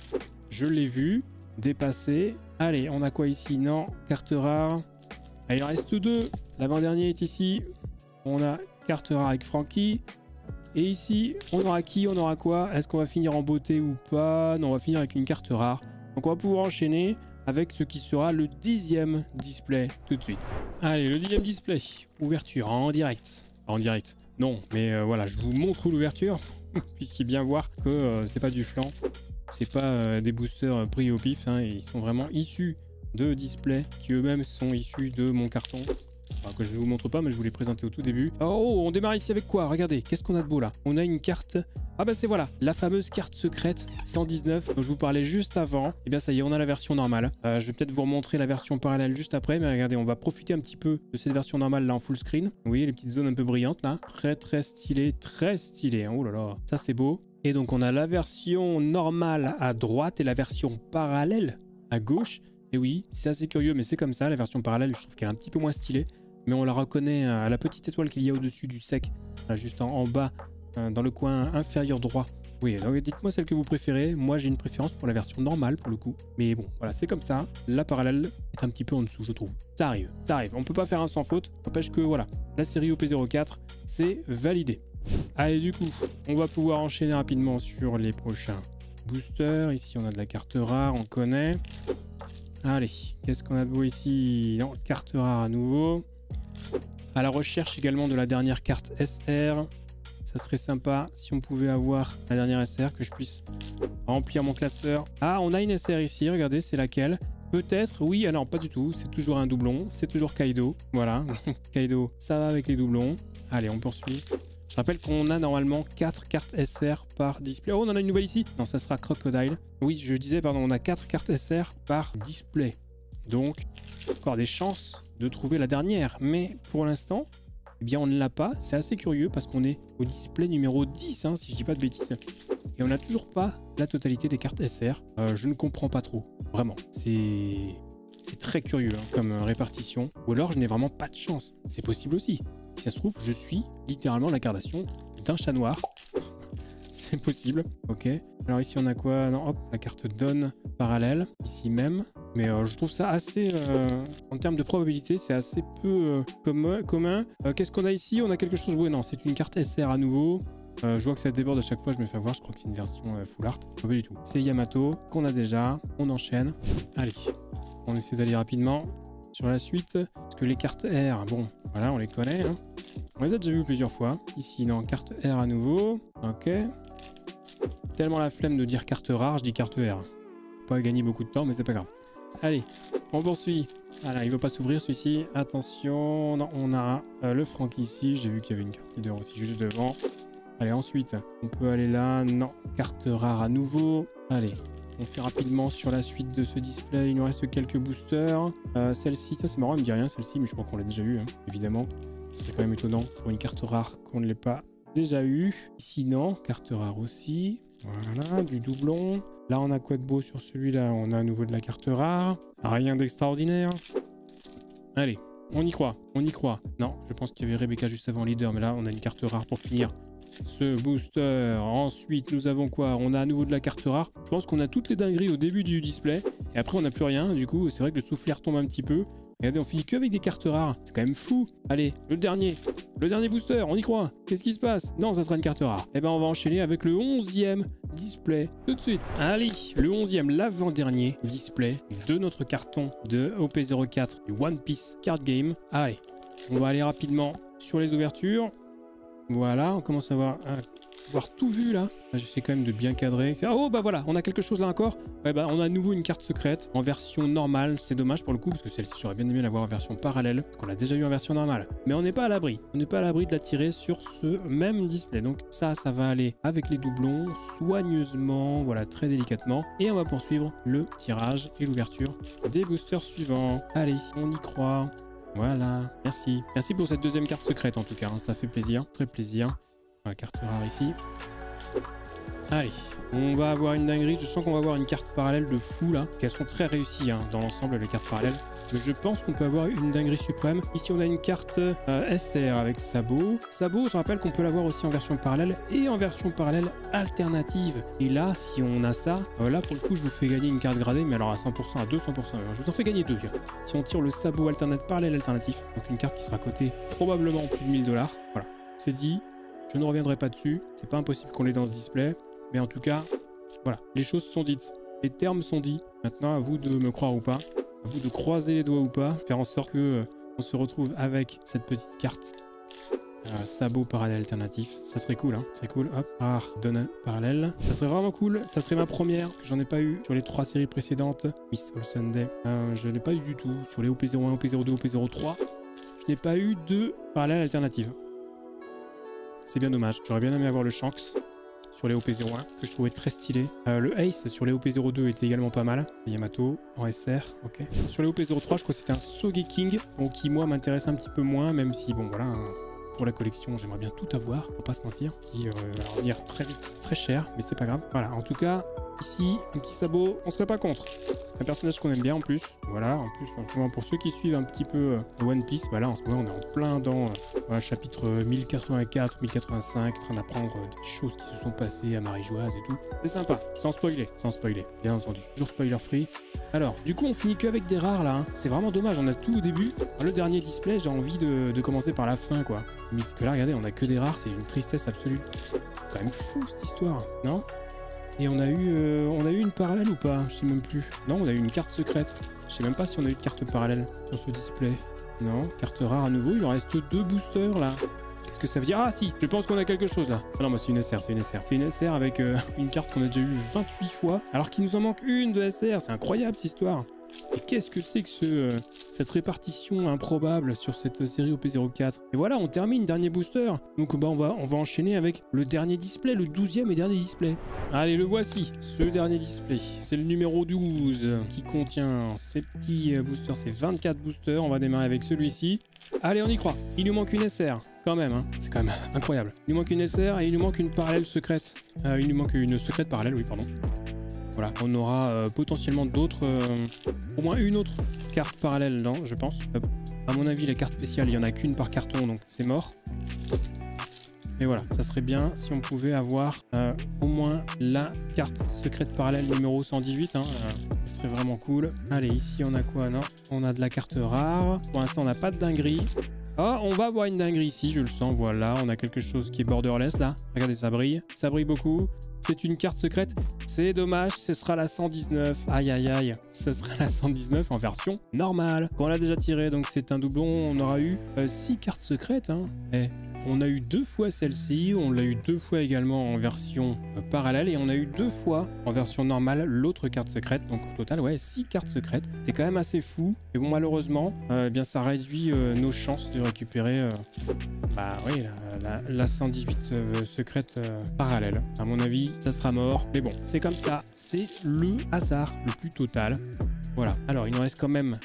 Je l'ai vu. Dépassé. Allez, on a quoi ici? Non, carte rare. Allez, il en reste 2. L'avant-dernier est ici. On a carte rare avec Frankie. Et ici, on aura qui? On aura quoi? Est-ce qu'on va finir en beauté ou pas? Non, on va finir avec une carte rare. Donc on va pouvoir enchaîner avec ce qui sera le 10e display tout de suite. Allez, le 10e display. Ouverture en direct. En direct. Non, mais voilà, je vous montre l'ouverture. Puisqu'il bien voir que c'est pas du flan. C'est pas des boosters pris au pif. Hein, ils sont vraiment issus de displays qui eux-mêmes sont issus de mon carton. Enfin, que je ne vous montre pas, mais je vous l'ai présenté au tout début. Oh, on démarre ici avec quoi? Regardez, qu'est-ce qu'on a de beau là? On a une carte... Ah bah c'est voilà, la fameuse carte secrète 119 dont je vous parlais juste avant. Et bien ça y est, on a la version normale. Je vais peut-être vous remontrer la version parallèle juste après, mais regardez, on va profiter un petit peu de cette version normale là en full screen. Vous voyez les petites zones un peu brillantes là. Très stylé, très stylé. Oh là là, ça c'est beau. Et donc on a la version normale à droite et la version parallèle à gauche. Et oui, c'est assez curieux, mais c'est comme ça. La version parallèle, je trouve qu'elle est un petit peu moins stylée. Mais on la reconnaît à la petite étoile qu'il y a au-dessus du sec, là, juste en bas, dans le coin inférieur droit. Oui, donc dites-moi celle que vous préférez. Moi, j'ai une préférence pour la version normale, pour le coup. Mais bon, voilà, c'est comme ça. La parallèle est un petit peu en dessous, je trouve. Ça arrive, ça arrive. On peut pas faire un sans faute. N'empêche que, voilà, la série OP04, c'est validé. Allez, du coup, on va pouvoir enchaîner rapidement sur les prochains boosters. Ici, on a de la carte rare, on connaît. Allez, qu'est-ce qu'on a de beau ici? Non, carte rare à nouveau. À la recherche également de la dernière carte SR. Ça serait sympa si on pouvait avoir la dernière SR, que je puisse remplir mon classeur. Ah, on a une SR ici, regardez, c'est laquelle? Peut-être, oui, ah non, pas du tout. C'est toujours un doublon, c'est toujours Kaido. Voilà, Kaido, ça va avec les doublons. Allez, on poursuit. Je rappelle qu'on a normalement 4 cartes SR par display. Oh, on en a une nouvelle ici. Non, ça sera Crocodile. Oui, je disais, pardon, on a 4 cartes SR par display. Donc, encore des chances de trouver la dernière. Mais pour l'instant, eh bien, on ne l'a pas. C'est assez curieux parce qu'on est au display numéro 10, hein, si je dis pas de bêtises. Et on n'a toujours pas la totalité des cartes SR. Je ne comprends pas trop. Vraiment. C'est très curieux hein, comme répartition. Ou alors, je n'ai vraiment pas de chance. C'est possible aussi. Si ça se trouve, je suis littéralement l'incarnation d'un chat noir. C'est possible. Ok. Alors ici, on a quoi? Non, hop, la carte donne parallèle. Ici même. Mais je trouve ça assez... en termes de probabilité, c'est assez peu commun. Qu'est-ce qu'on a ici? On a quelque chose... Oui, non, c'est une carte SR à nouveau. Je vois que ça déborde à chaque fois, je me fais avoir. Je crois que c'est une version full art. Pas du tout. C'est Yamato qu'on a déjà. On enchaîne. Allez. On essaie d'aller rapidement sur la suite. Parce que les cartes R, bon, voilà, on les connaît. Hein. On les a déjà vues plusieurs fois. Ici, non, carte R à nouveau. Ok. Tellement la flemme de dire carte rare, je dis carte R. Pas gagner beaucoup de temps, mais c'est pas grave. Allez, on poursuit. Voilà, il ne veut pas s'ouvrir celui-ci. Attention, non, on a le Franck ici. J'ai vu qu'il y avait une carte leader aussi juste devant. Allez, ensuite, on peut aller là. Non, carte rare à nouveau. Allez, on fait rapidement sur la suite de ce display. Il nous reste quelques boosters. Celle-ci, ça c'est marrant, elle me dit rien celle-ci, mais je crois qu'on l'a déjà eu, hein, évidemment. Ce serait quand même étonnant pour une carte rare qu'on ne l'ait pas déjà eu. Ici, non, carte rare aussi. Voilà, du doublon. Là, on a quoi de beau sur celui-là? On a à nouveau de la carte rare. Rien d'extraordinaire. Allez, on y croit, on y croit. Non, je pense qu'il y avait Rebecca juste avant leader, mais là, on a une carte rare pour finir ce booster. Ensuite, nous avons quoi? On a à nouveau de la carte rare. Je pense qu'on a toutes les dingueries au début du display. Et après, on n'a plus rien. Du coup, c'est vrai que le soufflet retombe un petit peu. Regardez, on finit que avec des cartes rares. C'est quand même fou. Allez, le dernier booster, on y croit. Qu'est-ce qui se passe? Non, ça sera une carte rare. Eh ben, on va enchaîner avec le 11e display tout de suite. Allez, le 11e, l'avant-dernier display de notre carton de OP04 du One Piece Card Game. Allez, on va aller rapidement sur les ouvertures. Voilà, on commence à voir tout vu là. J'essaie quand même de bien cadrer. Oh bah voilà, on a quelque chose là encore. Ouais bah on a à nouveau une carte secrète en version normale. C'est dommage pour le coup parce que celle-ci j'aurais bien aimé l'avoir en version parallèle. Parce qu'on l'a déjà eu en version normale. Mais on n'est pas à l'abri. On n'est pas à l'abri de la tirer sur ce même display. Donc ça va aller avec les doublons soigneusement. Voilà, très délicatement. Et on va poursuivre le tirage et l'ouverture des boosters suivants. Allez, on y croit. Voilà, merci. Merci pour cette deuxième carte secrète en tout cas, hein. Ça fait plaisir, très plaisir. La carte rare ici. Allez, on va avoir une dinguerie. Je sens qu'on va avoir une carte parallèle de fou là. Qu'elles sont très réussies hein, dans l'ensemble, les cartes parallèles. Mais je pense qu'on peut avoir une dinguerie suprême. Ici, on a une carte SR avec sabot. Sabot, je rappelle qu'on peut l'avoir aussi en version parallèle et en version parallèle alternative. Et là, si on a ça, là pour le coup, je vous fais gagner une carte gradée, mais alors à 100%, à 200%. Je vous en fais gagner deux, tiens. Si on tire le sabot parallèle alternatif, donc une carte qui sera cotée probablement plus de 1000 $. Voilà, c'est dit. Je ne reviendrai pas dessus. C'est pas impossible qu'on l'ait dans ce display. Mais en tout cas, voilà, les choses sont dites. Les termes sont dits. Maintenant, à vous de me croire ou pas. À vous de croiser les doigts ou pas. Faire en sorte que on se retrouve avec cette petite carte. Sabot parallèle alternatif. Ça serait cool, hein. Ça serait cool. Hop, rare, donne parallèle. Ça serait vraiment cool. Ça serait ma première. J'en ai pas eu sur les 3 séries précédentes. Miss All Sunday. Je n'ai pas eu du tout. Sur les OP01, OP02, OP03. Je n'ai pas eu de parallèle alternative. C'est bien dommage. J'aurais bien aimé avoir le Shanks sur les OP01 que je trouvais très stylé. Le Ace sur les OP02 était également pas mal. Yamato en SR, ok. Sur les OP03, je crois que c'était un Sogeking, donc qui moi m'intéresse un petit peu moins, même si bon voilà, pour la collection j'aimerais bien tout avoir, faut pas se mentir, qui va revenir très vite, très cher, mais c'est pas grave. Voilà, en tout cas, ici, un petit sabot, on serait pas contre. Un personnage qu'on aime bien en plus. Voilà, en plus, pour ceux qui suivent un petit peu One Piece, voilà, en ce moment on est en plein dans chapitre 1084, 1085, en train d'apprendre des choses qui se sont passées à Marie-Joise et tout. C'est sympa, sans spoiler, bien entendu. Toujours spoiler free. Alors, du coup, on finit qu'avec des rares là. Hein. C'est vraiment dommage, on a tout au début. Le dernier display, j'ai envie de commencer par la fin, quoi. Mais que là, regardez, on a que des rares, c'est une tristesse absolue. C'est quand même fou cette histoire, non? Et on a eu une parallèle ou pas? Je sais même plus. Non, on a eu une carte secrète. Je sais même pas si on a eu de carte parallèle sur ce display. Non, carte rare à nouveau. Il en reste 2 boosters là. Qu'est-ce que ça veut dire? Ah si, je pense qu'on a quelque chose là. Ah non, moi c'est une SR, c'est une SR. C'est une SR avec une carte qu'on a déjà eu 28 fois. Alors qu'il nous en manque une de SR. C'est incroyable cette histoire. Et qu'est-ce que c'est que cette répartition improbable sur cette série OP04? Et voilà, on termine, dernier booster. Donc bah, on va enchaîner avec le dernier display, le 12e et dernier display. Allez, le voici, ce dernier display. C'est le numéro 12 qui contient ces petits boosters, ces 24 boosters. On va démarrer avec celui-ci. Allez, on y croit. Il nous manque une SR. Quand même, hein. C'est quand même incroyable. Il nous manque une SR et il nous manque une parallèle secrète. Il nous manque une secrète parallèle, oui, pardon. Voilà, on aura potentiellement d'autres, au moins une autre carte parallèle, non, je pense. À mon avis, la carte spéciale, il n'y en a qu'une par carton, donc c'est mort. Mais voilà, ça serait bien si on pouvait avoir au moins la carte secrète parallèle numéro 118. Hein, ce serait vraiment cool. Allez, ici, on a quoi? Non, on a de la carte rare. Pour l'instant, on n'a pas de dinguerie. Oh, on va avoir une dinguerie ici, je le sens. Voilà, on a quelque chose qui est borderless là. Regardez, ça brille beaucoup. C'est une carte secrète. C'est dommage, ce sera la 119. Aïe, aïe, aïe. Ce sera la 119 en version normale. Qu'on l'a déjà tiré, donc c'est un doublon. On aura eu 6 cartes secrètes. Hein. On a eu 2 fois celle-ci, on l'a eu 2 fois également en version parallèle et on a eu 2 fois en version normale l'autre carte secrète. Donc au total, ouais, 6 cartes secrètes. C'est quand même assez fou. Et bon, malheureusement, eh bien ça réduit nos chances de récupérer bah oui, la 118 secrète parallèle. À mon avis, ça sera mort. Mais bon, c'est comme ça. C'est le hasard le plus total. Voilà. Alors, il nous reste quand même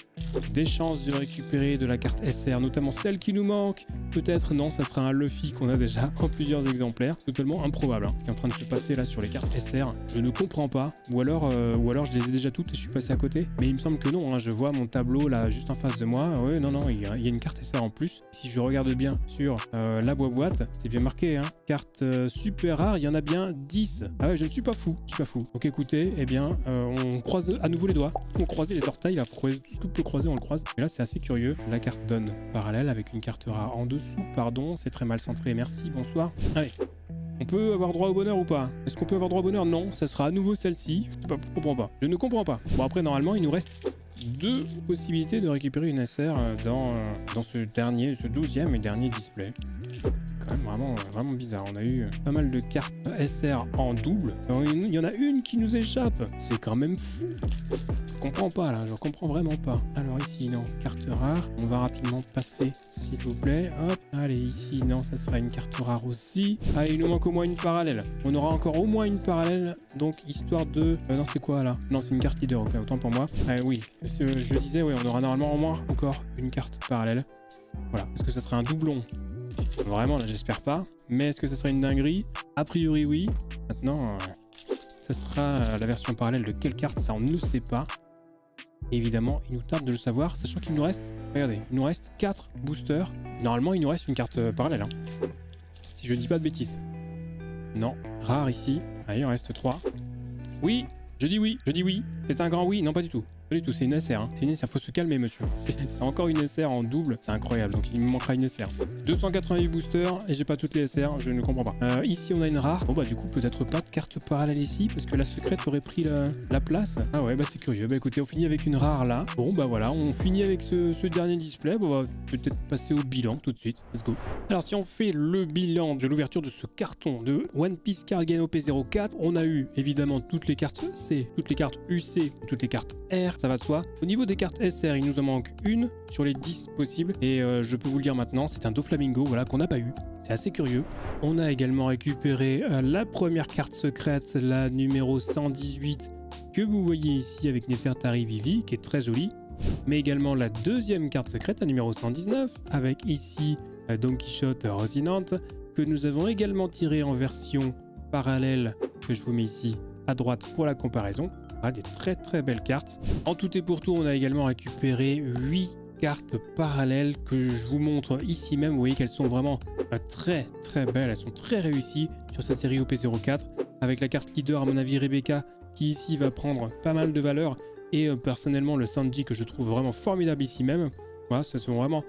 des chances de récupérer de la carte SR, notamment celle qui nous manque. Peut-être, non, ça sera un Luffy qu'on a déjà en plusieurs exemplaires. Totalement improbable. Hein. Ce qui est en train de se passer là sur les cartes SR, je ne comprends pas. Ou alors je les ai déjà toutes et je suis passé à côté. Mais il me semble que non. Hein. Je vois mon tableau là juste en face de moi. Ouais, non, il y a une carte SR en plus. Si je regarde bien sur la boîte, c'est bien marqué. Hein. Carte super rare, il y en a bien 10. Ah ouais, je ne suis pas fou. Donc écoutez, eh bien, on croise à nouveau les doigts. On croise les orteils, là, pour croiser tout ce que peut croiser, on le croise. Mais là, c'est assez curieux. La carte donne parallèle avec une carte rare en dessous. Pardon, c'est très mal centré. Merci, bonsoir. Allez. On peut avoir droit au bonheur ou pas? Est-ce qu'on peut avoir droit au bonheur? Non, ça sera à nouveau celle-ci. Je ne comprends pas. Bon, après, normalement, il nous reste 2 possibilités de récupérer une SR dans ce 12e et dernier display. Quand même vraiment bizarre. On a eu pas mal de cartes SR en double. Il y en a une qui nous échappe. C'est quand même fou. Je comprends pas là, je comprends vraiment pas. Alors ici, non, carte rare. On va rapidement passer, s'il vous plaît. Hop, allez, ici, non, ça sera une carte rare aussi. Allez, il nous manque au moins une parallèle. On aura encore au moins une parallèle. Donc, histoire de... non, c'est quoi là? Non, c'est une carte leader, ok, autant pour moi. Oui, je disais, oui, on aura normalement au moins encore une carte parallèle. Voilà, est-ce que ça serait un doublon? Vraiment, là, j'espère pas. Mais est-ce que ça serait une dinguerie? A priori, oui. Maintenant, ça sera la version parallèle de quelle carte, ça on ne le sait pas. Et évidemment, il nous tarde de le savoir, sachant qu'il nous reste, regardez, il nous reste 4 boosters. Normalement, il nous reste une carte parallèle, hein. Si je dis pas de bêtises. Non, rare ici. Allez, il en reste 3. Oui, je dis oui, je dis oui. C'est un grand oui, non pas du tout. Pas du tout, c'est une SR. Hein. C'est une SR, faut se calmer monsieur. C'est encore une SR en double, c'est incroyable. Donc il me manquera une SR. 288 boosters et j'ai pas toutes les SR, je ne comprends pas. Ici on a une rare. Bon bah du coup peut-être pas de carte parallèle ici parce que la secrète aurait pris la place. Ah ouais bah c'est curieux. Bah écoutez, on finit avec une rare là. Bon bah voilà, on finit avec ce dernier display. Bon, on va peut-être passer au bilan tout de suite. Let's go. Alors si on fait le bilan de l'ouverture de ce carton de One Piece Card Game OP04, on a eu évidemment toutes les cartes C, toutes les cartes UC, toutes les cartes R. Ça va de soi. Au niveau des cartes SR, il nous en manque une sur les 10 possibles. Et je peux vous le dire maintenant, c'est un Doflamingo voilà, qu'on n'a pas eu. C'est assez curieux. On a également récupéré la première carte secrète, la numéro 118, que vous voyez ici avec Nefertari Vivi, qui est très jolie. Mais également la deuxième carte secrète, la numéro 119, avec ici Don Quichotte Rocinante, que nous avons également tiré en version parallèle, que je vous mets ici à droite pour la comparaison. Des très belles cartes. En tout et pour tout, on a également récupéré 8 cartes parallèles que je vous montre ici même. Vous voyez qu'elles sont vraiment très belles, elles sont très réussies sur cette série OP04 avec la carte leader à mon avis Rebecca qui ici va prendre pas mal de valeur et personnellement le Sanji que je trouve vraiment formidable ici même. Voilà, ce sont vraiment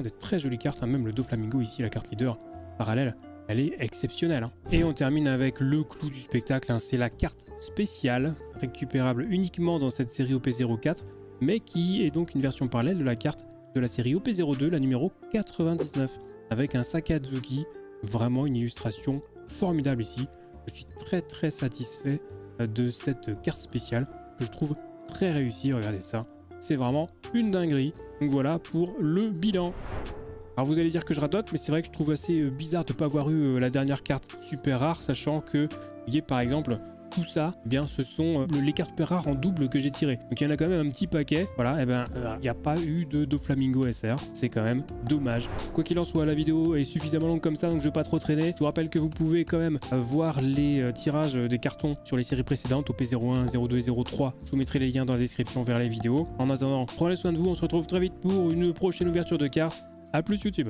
des très jolies cartes, hein. Même le Doflamingo ici, la carte leader parallèle. Elle est exceptionnelle. Hein. Et on termine avec le clou du spectacle. Hein. C'est la carte spéciale, récupérable uniquement dans cette série OP04, mais qui est donc une version parallèle de la carte de la série OP02, la numéro 99, avec un Sakazuki. Vraiment une illustration formidable ici. Je suis très satisfait de cette carte spéciale, que je trouve très réussie. Regardez ça. C'est vraiment une dinguerie. Donc voilà pour le bilan. Alors vous allez dire que je radote, mais c'est vrai que je trouve assez bizarre de ne pas avoir eu la dernière carte super rare, sachant que, vous voyez par exemple, tout ça, eh bien ce sont les cartes super rares en double que j'ai tirées. Donc il y en a quand même un petit paquet. Voilà, et ben il n'y a pas eu de Doflamingo SR. C'est quand même dommage. Quoi qu'il en soit, la vidéo est suffisamment longue comme ça, donc je ne vais pas trop traîner. Je vous rappelle que vous pouvez quand même voir les tirages des cartons sur les séries précédentes, OP01, 02 et 03. Je vous mettrai les liens dans la description vers les vidéos. En attendant, prenez soin de vous, on se retrouve très vite pour une prochaine ouverture de cartes. A plus YouTube.